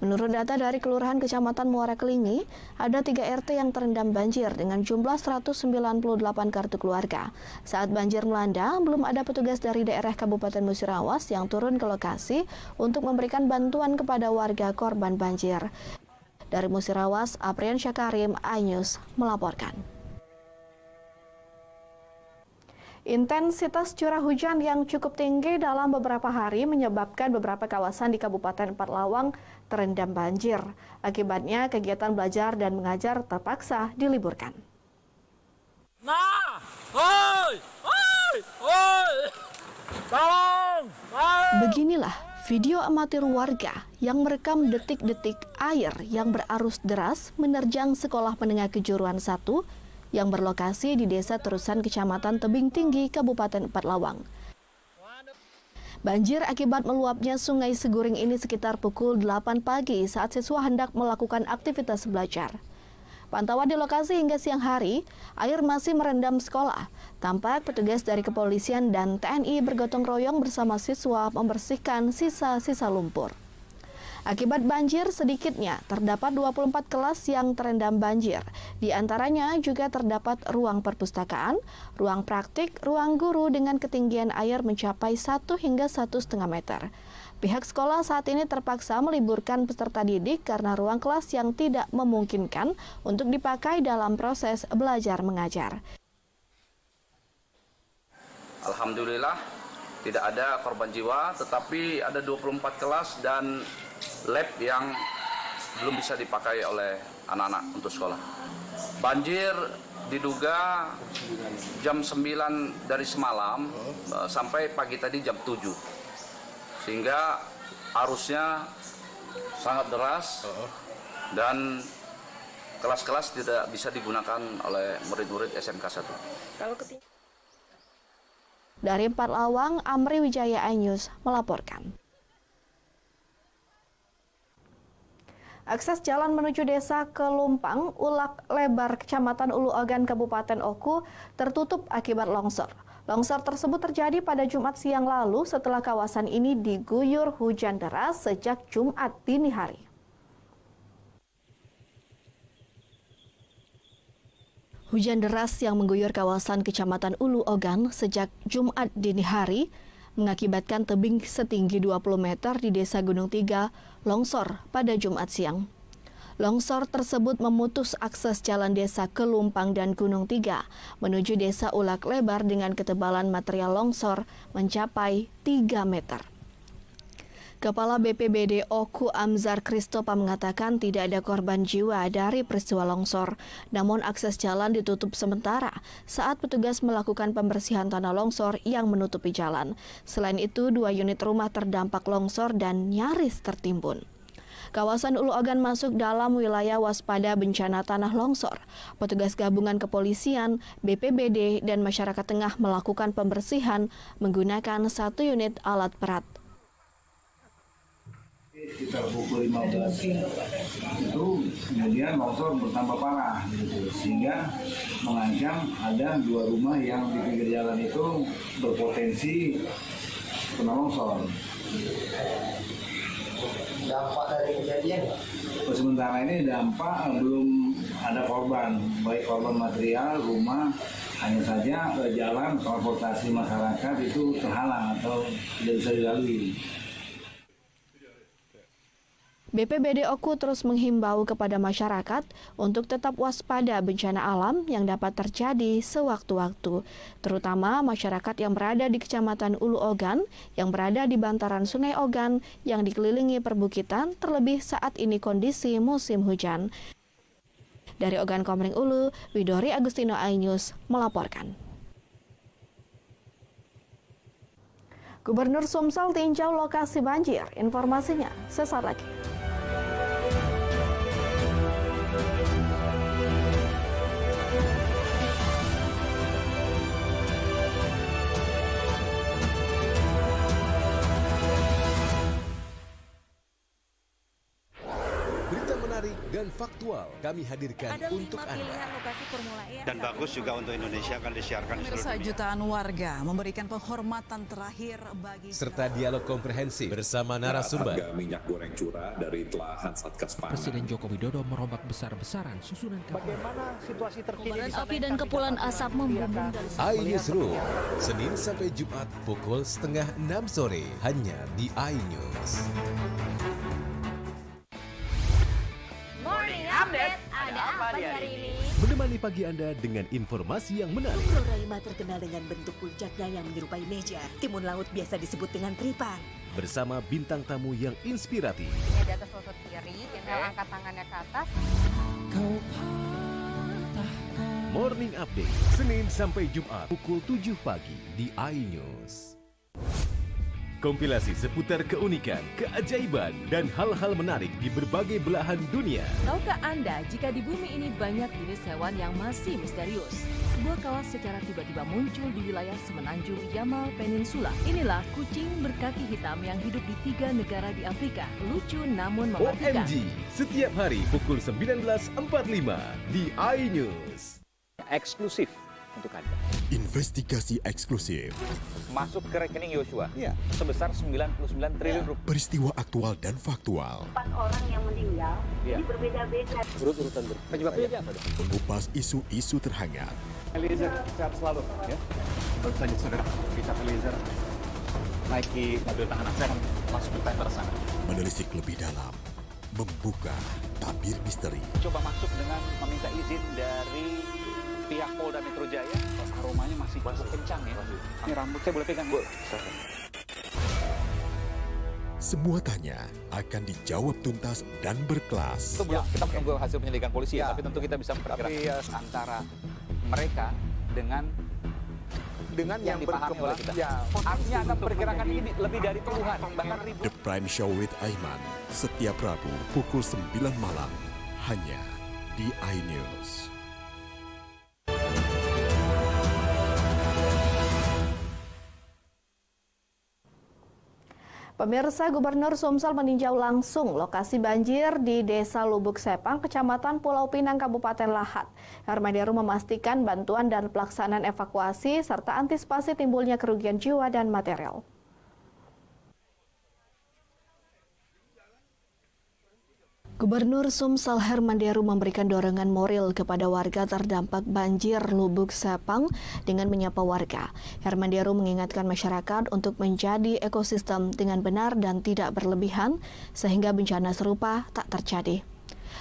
Menurut data dari Kelurahan Kecamatan Muara Kelingi, ada 3 RT yang terendam banjir dengan jumlah 198 kartu keluarga. Saat banjir melanda, belum ada petugas dari daerah Kabupaten Musirawas yang turun ke lokasi untuk memberikan bantuan kepada warga korban banjir. Dari Musirawas, Aprian Syakarim, iNews melaporkan. Intensitas curah hujan yang cukup tinggi dalam beberapa hari menyebabkan beberapa kawasan di Kabupaten Empat Lawang terendam banjir. Akibatnya kegiatan belajar dan mengajar terpaksa diliburkan. Beginilah video amatir warga yang merekam detik-detik air yang berarus deras menerjang sekolah menengah kejuruan 1 yang berlokasi di Desa Terusan, Kecamatan Tebing Tinggi, Kabupaten Empat Lawang. Banjir akibat meluapnya Sungai Seguring ini sekitar pukul 8 pagi saat siswa hendak melakukan aktivitas belajar. Pantauan di lokasi hingga siang hari, air masih merendam sekolah. Tampak petugas dari kepolisian dan TNI bergotong royong bersama siswa membersihkan sisa-sisa lumpur. Akibat banjir, sedikitnya terdapat 24 kelas yang terendam banjir. Di antaranya juga terdapat ruang perpustakaan, ruang praktik, ruang guru dengan ketinggian air mencapai 1 hingga 1,5 meter. Pihak sekolah saat ini terpaksa meliburkan peserta didik karena ruang kelas yang tidak memungkinkan untuk dipakai dalam proses belajar mengajar. Alhamdulillah tidak ada korban jiwa, tetapi ada 24 kelas dan lab yang belum bisa dipakai oleh anak-anak untuk sekolah. Banjir diduga jam 9 dari semalam sampai pagi tadi jam 7. Sehingga arusnya sangat deras dan kelas-kelas tidak bisa digunakan oleh murid-murid SMK 1. Dari Empat Lawang, Amri Wijaya iNews melaporkan. Akses jalan menuju desa Kelumpang, Ulak Lebar, Kecamatan Ulu Ogan, Kabupaten Oku tertutup akibat longsor. Longsor tersebut terjadi pada Jumat siang lalu setelah kawasan ini diguyur hujan deras sejak Jumat dini hari. Hujan deras yang mengguyur kawasan Kecamatan Ulu Ogan sejak Jumat dini hari mengakibatkan tebing setinggi 20 meter di Desa Gunung Tiga longsor pada Jumat siang. Longsor tersebut memutus akses jalan desa Kelumpang dan Gunung Tiga menuju desa Ulak Lebar dengan ketebalan material longsor mencapai 3 meter. Kepala BPBD Oku Amzar Kristopa mengatakan tidak ada korban jiwa dari peristiwa longsor, namun akses jalan ditutup sementara saat petugas melakukan pembersihan tanah longsor yang menutupi jalan. Selain itu, 2 unit rumah terdampak longsor dan nyaris tertimbun. Kawasan Ulu Ogan masuk dalam wilayah waspada bencana tanah longsor. Petugas gabungan kepolisian, BPBD, dan masyarakat tengah melakukan pembersihan menggunakan 1 unit alat berat. Sekitar pukul 15 itu kemudian longsor bertambah parah gitu, sehingga mengancam ada 2 rumah yang di pinggir jalan itu berpotensi kena longsor. Dampak dari kejadian? Sementara ini dampak belum ada korban, baik korban material, rumah, hanya saja jalan transportasi masyarakat itu terhalang atau tidak bisa dilalui. BPBD Oku terus menghimbau kepada masyarakat untuk tetap waspada bencana alam yang dapat terjadi sewaktu-waktu, terutama masyarakat yang berada di Kecamatan Ulu Ogan, yang berada di bantaran Sungai Ogan, yang dikelilingi perbukitan, terlebih saat ini kondisi musim hujan. Dari Ogan Komering Ulu, Widori Agustino iNews melaporkan. Gubernur Sumsel tinjau lokasi banjir, informasinya sesaat lagi. Dan faktual kami hadirkan untuk Anda. Dan bagus juga untuk Indonesia akan disiarkan di seluruh dunia. Jutaan warga memberikan penghormatan terakhir bagi serta dialog komprehensif bersama narasumber. Harga minyak goreng curah dari telahan Satgas Pangan. Presiden Joko Widodo merombak besar-besaran susunan kapal. Bagaimana situasi terkini? Kobaran api dan kepulan asap membumbung dari iNewsroom, Senin sampai Jumat pukul 5:30 sore hanya di iNews. Morning Update, ada apa hari ini? Menemani pagi Anda dengan informasi yang menarik. Pulau Raima terkenal dengan bentuk puncaknya yang menyerupai meja. Timun laut biasa disebut dengan tripang. Bersama bintang tamu yang inspiratif. Di atas lutut kiri, tinggal angkat tangannya ke atas. Morning Update, Senin sampai Jumat pukul 7 pagi di iNews. Kompilasi seputar keunikan, keajaiban, dan hal-hal menarik di berbagai belahan dunia. Tahukah Anda jika di bumi ini banyak jenis hewan yang masih misterius? Sebuah kawas secara tiba-tiba muncul di wilayah semenanjung Yamal Peninsula. Inilah kucing berkaki hitam yang hidup di 3 negara di Afrika. Lucu namun mematikan. OMG, setiap hari pukul 19.45 di iNews. Eksklusif untuk Anda. Investigasi eksklusif. Masuk ke rekening Yosua. Sebesar 99 triliun rupiah. Peristiwa aktual dan faktual. 4 orang yang meninggal. Ini berbeda-beda. Urut-urutan penyebabnya apa? Mengupas isu-isu terhangat. Eliezer sehat selalu. Ya. Baru saja saudara Richard Eliezer naiki mobil tahanan saya masuk ke tender sana. Menelisik lebih dalam. Membuka tabir misteri. Coba masuk dengan meminta izin dari pihak Polda Metro Jaya. Aromanya masih kencang ya. Ini rambut saya boleh pegang? Semua tanya akan dijawab tuntas dan berkelas. Sebelum kita menunggu hasil penyelidikan polisi ya, tapi tentu kita bisa memperkirakan antara mereka dengan yang dipahami oleh kita. Artinya Anda memperkirakan ini lebih dari puluhan, bahkan ribuan. The Prime Show with Aiman, setiap Rabu pukul 9 malam, hanya di iNews. Pemirsa, Gubernur Sumsel meninjau langsung lokasi banjir di Desa Lubuk Sepang, Kecamatan Pulau Pinang, Kabupaten Lahat. Hermanderu memastikan bantuan dan pelaksanaan evakuasi serta antisipasi timbulnya kerugian jiwa dan material. Gubernur Sumsel Hermanderu memberikan dorongan moral kepada warga terdampak banjir Lubuk Sepang dengan menyapa warga. Hermanderu mengingatkan masyarakat untuk menjadi ekosistem dengan benar dan tidak berlebihan sehingga bencana serupa tak terjadi.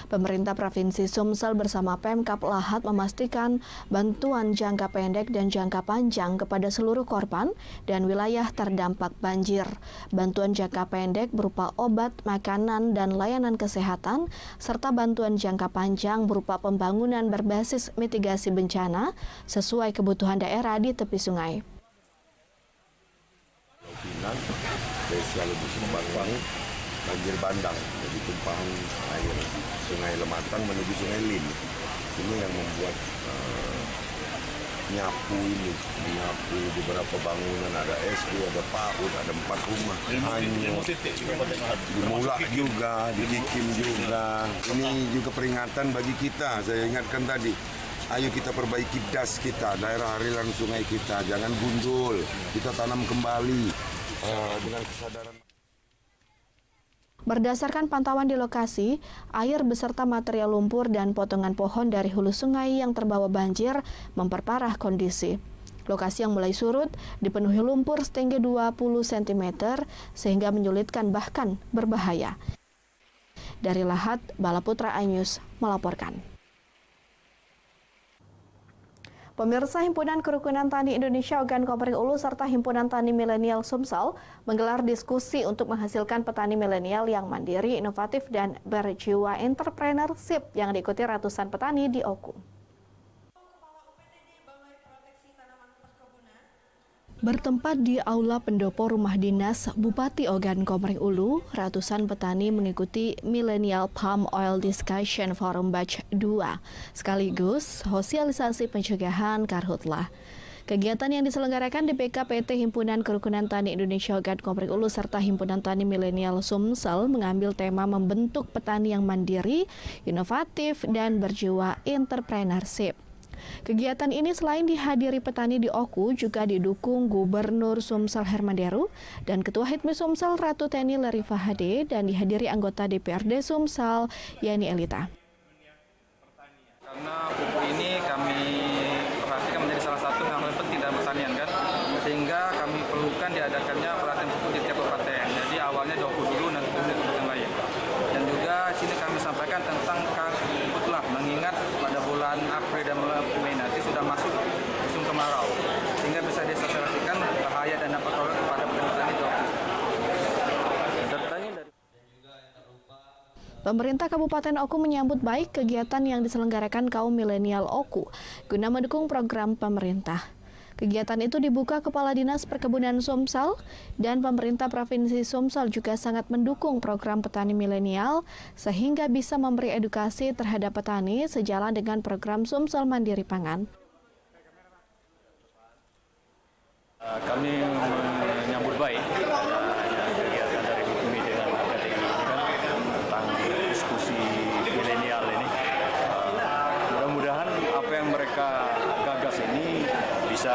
Pemerintah Provinsi Sumsel bersama Pemkab Lahat memastikan bantuan jangka pendek dan jangka panjang kepada seluruh korban dan wilayah terdampak banjir. Bantuan jangka pendek berupa obat, makanan, dan layanan kesehatan, serta bantuan jangka panjang berupa pembangunan berbasis mitigasi bencana sesuai kebutuhan daerah di tepi sungai. Pinang, Desa Lubuk Sepang ini banjir bandang, jadi tumpahan air Sungai Lematang menuju Sungai Lin. Ini yang membuat nyapu beberapa bangunan, ada SU, ada PAUD, ada 4 rumah. Hanya dimulak juga, dibikin juga. Ini juga peringatan bagi kita, saya ingatkan tadi. Ayo kita perbaiki das kita, daerah aliran sungai kita, jangan gundul. Kita tanam kembali dengan kesadaran. Berdasarkan pantauan di lokasi, air beserta material lumpur dan potongan pohon dari hulu sungai yang terbawa banjir memperparah kondisi. Lokasi yang mulai surut dipenuhi lumpur setinggi 20 cm sehingga menyulitkan bahkan berbahaya. Dari Lahat, Balaputra iNews melaporkan. Pemirsa, Himpunan Kerukunan Tani Indonesia Ogan Komering Ulu serta Himpunan Tani Milenial Sumsel menggelar diskusi untuk menghasilkan petani milenial yang mandiri, inovatif, dan berjiwa entrepreneurship yang diikuti ratusan petani di Oku. Bertempat di Aula Pendopo Rumah Dinas Bupati Ogan Komering Ulu, ratusan petani mengikuti Millennial Palm Oil Discussion Forum Batch 2, sekaligus sosialisasi pencegahan karhutlah. Kegiatan yang diselenggarakan di PKPT Himpunan Kerukunan Tani Indonesia Ogan Komering Ulu serta Himpunan Tani Milenial Sumsel mengambil tema membentuk petani yang mandiri, inovatif, dan berjiwa entrepreneurship. Kegiatan ini selain dihadiri petani di Oku juga didukung Gubernur Sumsel Hermanderu dan Ketua Hipmi Sumsel Ratu Teni Lerifa HD dan dihadiri anggota DPRD Sumsel Yani Elita. Karena pupuk ini kami perhatikan menjadi salah satu yang paling penting dalam pertanian kan, sehingga kami perlukan diadakannya pelatihan pupuk di tiap kabupaten. Jadi awalnya di Oku dulu, nanti kemudian di yang lain. Dan juga sini kami sampaikan tentang karhutlah, mengingat pada bulan April dan Mei nanti sudah masuk musim kemarau, sehingga bisa disosialisasikan bahaya dan dampak karhutlah kepada petani di Oku. Pemerintah Kabupaten Oku menyambut baik kegiatan yang diselenggarakan kaum milenial Oku guna mendukung program pemerintah. Kegiatan itu dibuka Kepala Dinas Perkebunan Sumsel dan pemerintah Provinsi Sumsel juga sangat mendukung program petani milenial sehingga bisa memberi edukasi terhadap petani sejalan dengan program Sumsel Mandiri Pangan. Kami menyambut baik kegiatan dari Bumi dengan KTI ini kan tentang diskusi milenial ini. Mudah-mudahan apa yang mereka gagas ini bisa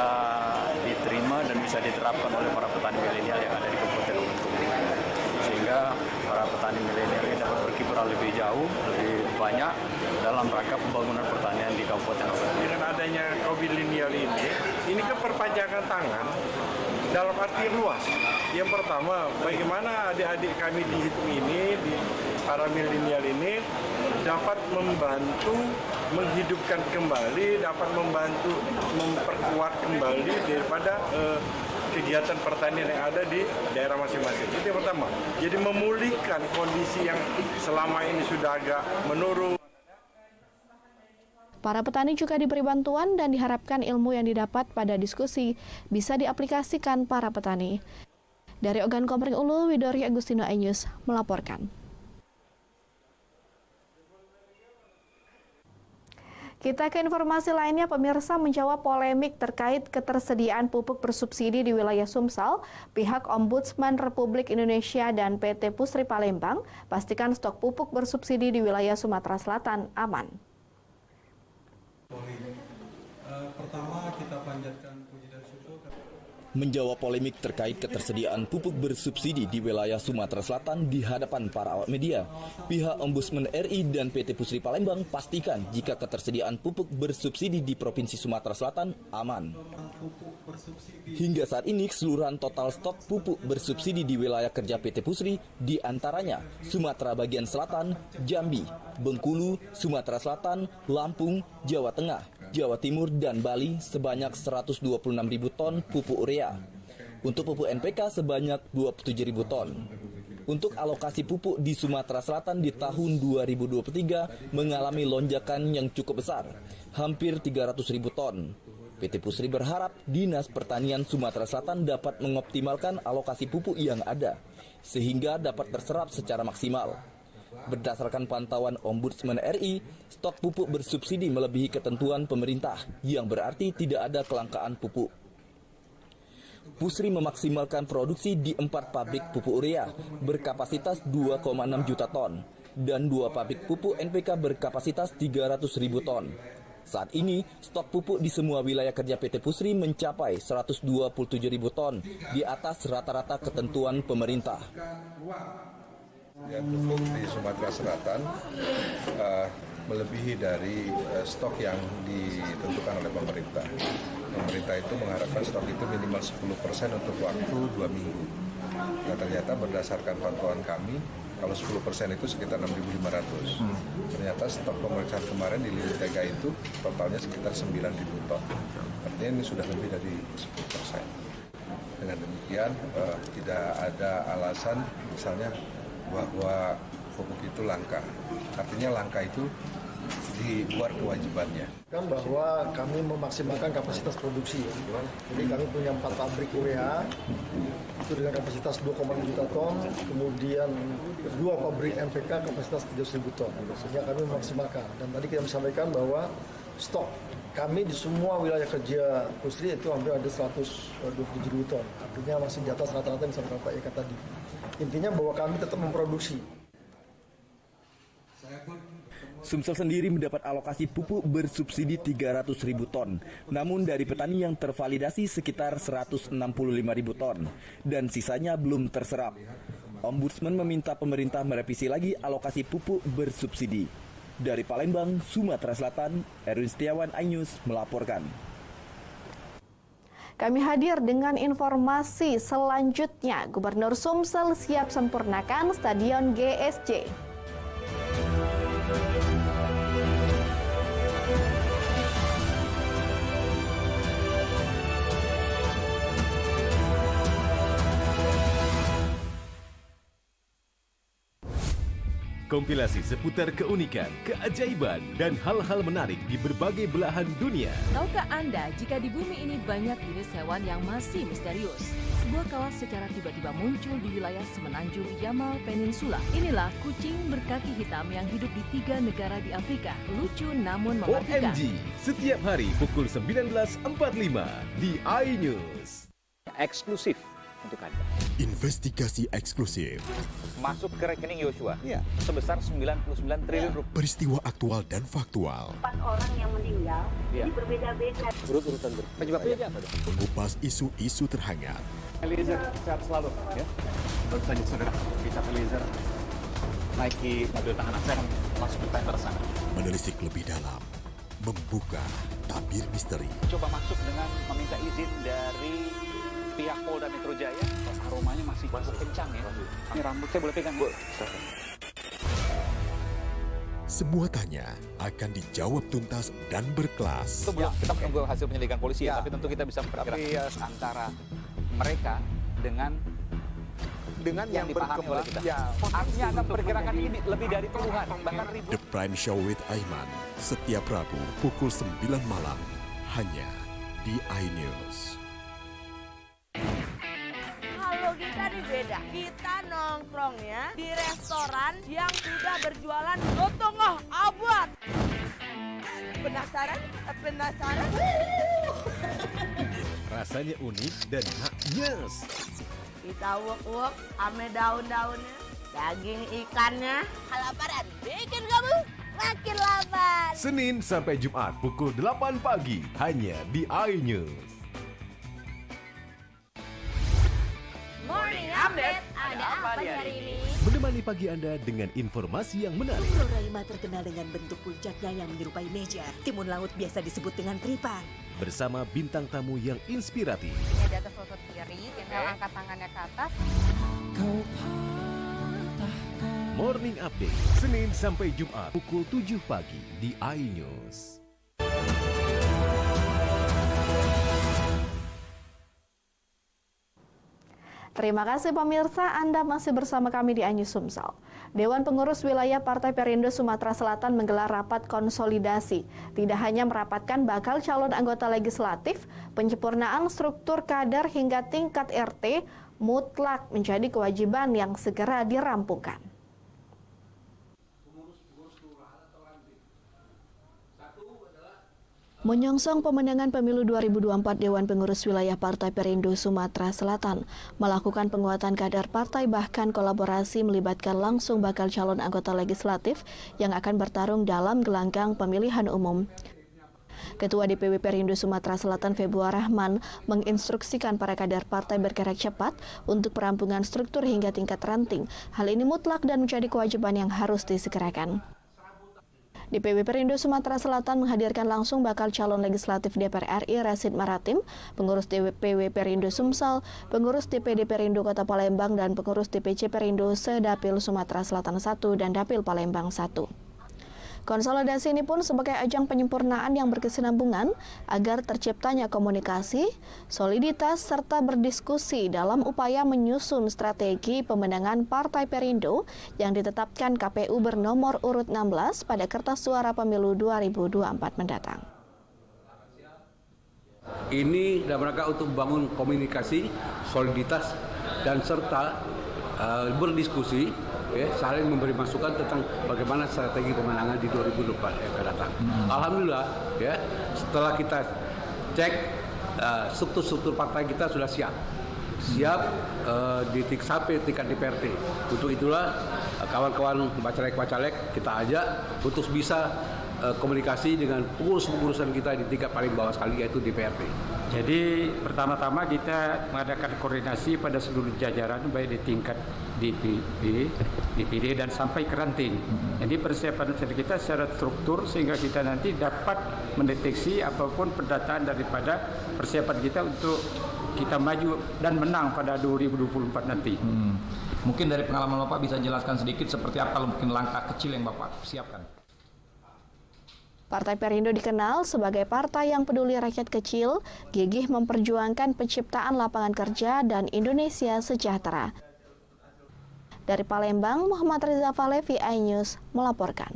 diterima dan bisa diterapkan oleh para petani milenial yang ada di Kabupaten Ogan Komering. Sehingga para petani milenial ini dapat berkiprah lebih jauh, lebih banyak dalam rangka pembangunan pertanian di Kabupaten Ogan Komering. Dengan adanya kaum milenial ini kan perpanjangan tangan dalam arti luas. Yang pertama, bagaimana adik-adik kami di Hitung ini, di para milenial ini dapat membantu menghidupkan kembali, dapat membantu memperkuat kembali daripada kegiatan pertanian yang ada di daerah masing-masing. Itu yang pertama. Jadi memulihkan kondisi yang selama ini sudah agak menurun. Para petani juga diberi bantuan dan diharapkan ilmu yang didapat pada diskusi bisa diaplikasikan para petani. Dari Ogan Komering Ulu, Widori Agustino iNews melaporkan. Kita ke informasi lainnya, pemirsa. Menjawab polemik terkait ketersediaan pupuk bersubsidi di wilayah Sumsel, pihak Ombudsman Republik Indonesia dan PT Pusri Palembang pastikan stok pupuk bersubsidi di wilayah Sumatera Selatan aman. Pertama, kita panjatkan puji dan syukur. Menjawab polemik terkait ketersediaan pupuk bersubsidi di wilayah Sumatera Selatan di hadapan para awak media, pihak Ombudsman RI dan PT Pusri Palembang pastikan jika ketersediaan pupuk bersubsidi di Provinsi Sumatera Selatan aman. Hingga saat ini keseluruhan total stok pupuk bersubsidi di wilayah kerja PT Pusri diantaranya Sumatera bagian Selatan, Jambi, Bengkulu, Sumatera Selatan, Lampung, Jawa Tengah, Jawa Timur, dan Bali sebanyak 126.000 ton pupuk urea. Untuk pupuk NPK sebanyak 27.000 ton. Untuk alokasi pupuk di Sumatera Selatan di tahun 2023 mengalami lonjakan yang cukup besar, hampir 300.000 ton. PT Pusri berharap Dinas Pertanian Sumatera Selatan dapat mengoptimalkan alokasi pupuk yang ada, sehingga dapat terserap secara maksimal. Berdasarkan pantauan Ombudsman RI, stok pupuk bersubsidi melebihi ketentuan pemerintah, yang berarti tidak ada kelangkaan pupuk. Pusri memaksimalkan produksi di 4 pabrik pupuk urea berkapasitas 2,6 juta ton dan 2 pabrik pupuk NPK berkapasitas 300.000 ton. Saat ini, stok pupuk di semua wilayah kerja PT Pusri mencapai 127.000 ton, di atas rata-rata ketentuan pemerintah. Ya, pupuk di Sumatera Selatan melebihi dari stok yang ditentukan oleh pemerintah. Pemerintah itu mengharapkan stok itu minimal 10% untuk waktu 2 minggu. Nah, ternyata berdasarkan pantauan kami, kalau 10% itu sekitar 6.500. Ternyata stok pemeriksaan kemarin di Lini Tega itu totalnya sekitar 9.000 ton. Artinya ini sudah lebih dari 10%. Dengan demikian tidak ada alasan misalnya bahwa pupuk itu langka. Artinya langka itu di luar kewajibannya. Kan bahwa kami memaksimalkan kapasitas produksi. Jadi kami punya 4 pabrik urea itu dengan kapasitas 2,6 juta ton, kemudian 2 pabrik NPK kapasitas 300.000 ton. Sehingga kami memaksimalkan. Dan tadi kita sampaikan bahwa stok kami di semua wilayah kerja Pusri itu hampir ada 127.000 ton. Artinya masih di atas rata-rata yang disampaikan Pak Eka tadi. Intinya bahwa kami tetap memproduksi. Sumsel sendiri mendapat alokasi pupuk bersubsidi 300.000 ton. Namun dari petani yang tervalidasi sekitar 165.000 ton dan sisanya belum terserap. Ombudsman meminta pemerintah merevisi lagi alokasi pupuk bersubsidi. Dari Palembang, Sumatera Selatan, Erwin Setiawan iNews melaporkan. Kami hadir dengan informasi selanjutnya. Gubernur Sumsel siap sempurnakan Stadion GSJ. Kompilasi seputar keunikan, keajaiban, dan hal-hal menarik di berbagai belahan dunia. Tahukah Anda jika di bumi ini banyak jenis hewan yang masih misterius? Sebuah kawas secara tiba-tiba muncul di wilayah semenanjung Yamal Peninsula. Inilah kucing berkaki hitam yang hidup di 3 negara di Afrika. Lucu namun mematikan. OMG, setiap hari pukul 19.45 di iNews. Eksklusif untuk Anda. Investigasi eksklusif. Masuk ke rekening Yosua sebesar 99 triliun rupiah. Peristiwa aktual dan faktual. 4 orang yang meninggal, ini berbeda-beda. Urut-urutan penyebabnya apa? Mengupas isu-isu terhangat. Eliezer, sehat selalu. Ya. Baru saja saudara, bisa Eliezer naiki mobil tahanan saya masuk ke tender sana. Menelisik lebih dalam. Membuka tabir misteri. Coba masuk dengan meminta izin dari pihak Polda Metro Jaya. Aromanya masih kencang ya. Ini rambut saya boleh pegang, Bu? Semua tanya akan dijawab tuntas dan berkelas. Itu kita menunggu hasil penyelidikan polisi ya, tapi tentu kita bisa memperkirakan antara mereka dengan yang dipahami oleh kita. Artinya Anda memperkirakan ini lebih dari puluhan, bahkan ribuan. The Prime Show with Aiman, setiap Rabu pukul 9 malam, hanya di iNews. Kalau kita nih beda, kita nongkrongnya di restoran yang sudah berjualan lotongoh abad. Penasaran? Penasaran? Rasanya unik dan nyes. Kita uek-uek ame daun-daunnya, daging ikannya. Kelaparan bikin kamu makin lapar. Senin sampai Jumat pukul 8 pagi, hanya di iNews. Morning Update, ada apa hari ini? Menemani pagi Anda dengan informasi yang menarik. Roraima terkenal dengan bentuk puncaknya yang menyerupai meja. Timun laut biasa disebut dengan tripan. Bersama bintang tamu yang inspiratif. Ini di atas lutut kiri, tinggal angkat tangannya ke atas. Morning Update, Senin sampai Jumat pukul 7 pagi di iNews. Terima kasih pemirsa, Anda masih bersama kami di iNews Sumsel. Dewan Pengurus Wilayah Partai Perindo Sumatera Selatan menggelar rapat konsolidasi. Tidak hanya merapatkan bakal calon anggota legislatif, penyempurnaan struktur kader hingga tingkat RT mutlak menjadi kewajiban yang segera dirampungkan. Menyongsong pemenangan pemilu 2024, Dewan Pengurus Wilayah Partai Perindo Sumatera Selatan melakukan penguatan kader partai, bahkan kolaborasi melibatkan langsung bakal calon anggota legislatif yang akan bertarung dalam gelanggang pemilihan umum. Ketua DPW Perindo Sumatera Selatan Februari Rahman menginstruksikan para kader partai bergerak cepat untuk perampungan struktur hingga tingkat ranting. Hal ini mutlak dan menjadi kewajiban yang harus disegerakan. DPW Perindo Sumatera Selatan menghadirkan langsung bakal calon legislatif DPR RI Rasid Maratim, pengurus DPW Perindo Sumsel, pengurus DPD Perindo Kota Palembang, dan pengurus DPC Perindo Sedapil Sumatera Selatan 1 dan Dapil Palembang 1. Konsolidasi ini pun sebagai ajang penyempurnaan yang berkesinambungan agar terciptanya komunikasi, soliditas, serta berdiskusi dalam upaya menyusun strategi pemenangan Partai Perindo yang ditetapkan KPU bernomor urut 16 pada kertas suara pemilu 2024 mendatang. Ini dalam rangka untuk membangun komunikasi, soliditas, dan serta berdiskusi, saling memberi masukan tentang bagaimana strategi pemenangan di 2024 yang akan datang. Alhamdulillah, setelah kita cek, struktur-struktur partai kita sudah siap sampai tingkat DPRD. Untuk itulah kawan-kawan bacalek-bacalek kita ajak untuk bisa komunikasi dengan pengurus-pengurusan kita di tingkat paling bawah sekali, yaitu DPRD. Jadi pertama-tama kita mengadakan koordinasi pada seluruh jajaran baik di tingkat DPD dan sampai ke ranting. Jadi persiapan kita secara struktur sehingga kita nanti dapat mendeteksi apapun pendataan daripada persiapan kita untuk kita maju dan menang pada 2024 nanti. Mungkin dari pengalaman Bapak bisa jelaskan sedikit seperti apa mungkin langkah kecil yang Bapak siapkan? Partai Perindo dikenal sebagai partai yang peduli rakyat kecil, gigih memperjuangkan penciptaan lapangan kerja dan Indonesia sejahtera. Dari Palembang, Muhammad Riza Falevi, iNews melaporkan.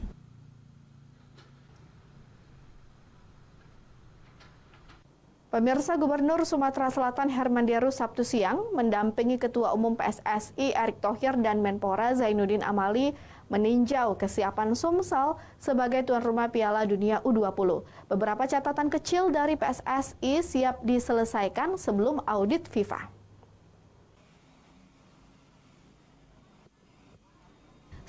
Pemirsa, Gubernur Sumatera Selatan Hermandiarus Sabtu siang mendampingi Ketua Umum PSSI Erick Thohir dan Menpora Zainuddin Amali meninjau kesiapan Sumsel sebagai tuan rumah Piala Dunia U20. Beberapa catatan kecil dari PSSI siap diselesaikan sebelum audit FIFA.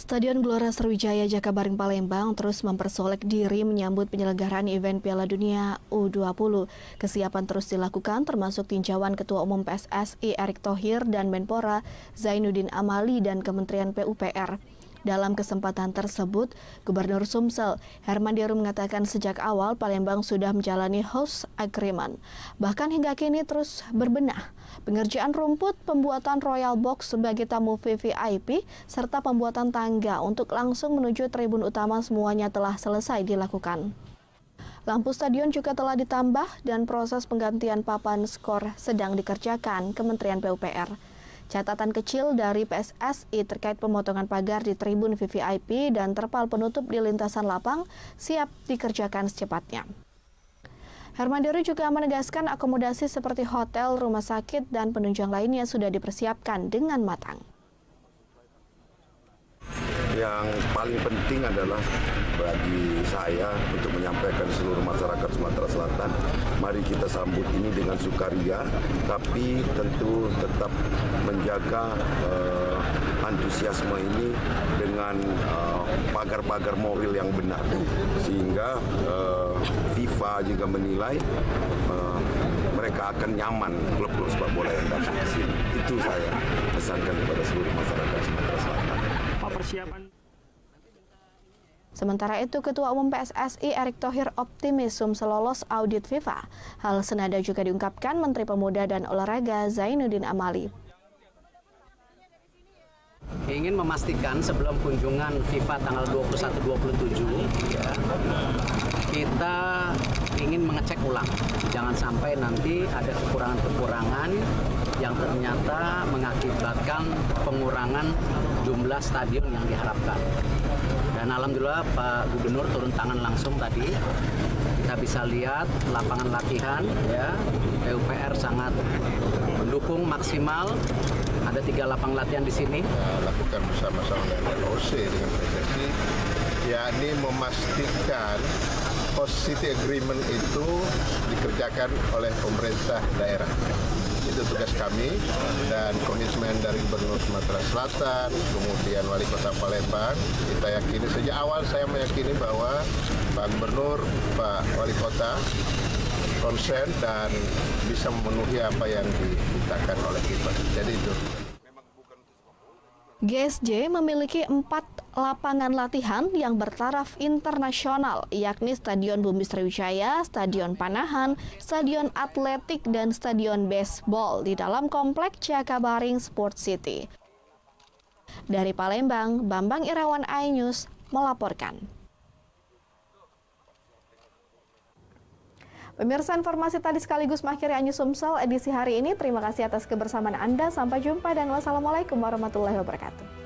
Stadion Gelora Sriwijaya Jakabaring Palembang terus mempersolek diri menyambut penyelenggaraan event Piala Dunia U20. Kesiapan terus dilakukan termasuk tinjauan Ketua Umum PSSI Erick Thohir dan Menpora Zainuddin Amali dan Kementerian PUPR. Dalam kesempatan tersebut, Gubernur Sumsel Hermandiarus mengatakan sejak awal Palembang sudah menjalani host agreement. Bahkan hingga kini terus berbenah. Pengerjaan rumput, pembuatan Royal Box sebagai tamu VVIP, serta pembuatan tangga untuk langsung menuju tribun utama semuanya telah selesai dilakukan. Lampu stadion juga telah ditambah dan proses penggantian papan skor sedang dikerjakan Kementerian PUPR. Catatan kecil dari PSSI terkait pemotongan pagar di tribun VVIP dan terpal penutup di lintasan lapang siap dikerjakan secepatnya. Hermandiarus juga menegaskan akomodasi seperti hotel, rumah sakit, dan penunjang lainnya sudah dipersiapkan dengan matang. Yang paling penting adalah bagi saya untuk menyampaikan seluruh masyarakat Sumatera Selatan, mari kita sambut ini dengan sukaria, tapi tentu tetap menjaga antusiasme ini dengan pagar-pagar moral yang benar, sehingga FIFA juga menilai mereka akan nyaman klub-klub sepak bola yang datang ke sini. Itu saya pesankan kepada seluruh masyarakat Sumatera Selatan. Sementara itu, Ketua Umum PSSI Erick Thohir optimis Sumsel lolos audit FIFA. Hal senada juga diungkapkan Menteri Pemuda dan Olahraga Zainuddin Amali. Ingin memastikan sebelum kunjungan FIFA tanggal 21-27, ya, kita ingin mengecek ulang. Jangan sampai nanti ada kekurangan-kekurangan yang ternyata mengakibatkan pengurangan jumlah stadion yang diharapkan. Dan alhamdulillah Pak Gubernur turun tangan langsung tadi. Kita bisa lihat lapangan latihan, ya, PUPR sangat mendukung maksimal. Ada 3 lapang latihan di sini. Lakukan bersama-sama dengan LOC dengan PSSI, yakni memastikan host city agreement itu dikerjakan oleh pemerintah daerah. Itu tugas kami dan komitmen dari Gubernur Sumatera Selatan, kemudian Wali Kota Palembang. Kita yakini sejak awal saya meyakini bahwa Pak Gubernur, Pak Wali Kota konsen dan bisa memenuhi apa yang dimintakan oleh FIFA. Jadi itu. GSJ memiliki 4 lapangan latihan yang bertaraf internasional, yakni Stadion Bumi Sriwijaya, Stadion Panahan, Stadion Atletik, dan Stadion Baseball di dalam komplek Jakabaring Sport City. Dari Palembang, Bambang Irawan, iNews melaporkan. Pemirsa, informasi tadi sekaligus mengakhiri iNews Sumsel edisi hari ini. Terima kasih atas kebersamaan Anda. Sampai jumpa dan wassalamualaikum warahmatullahi wabarakatuh.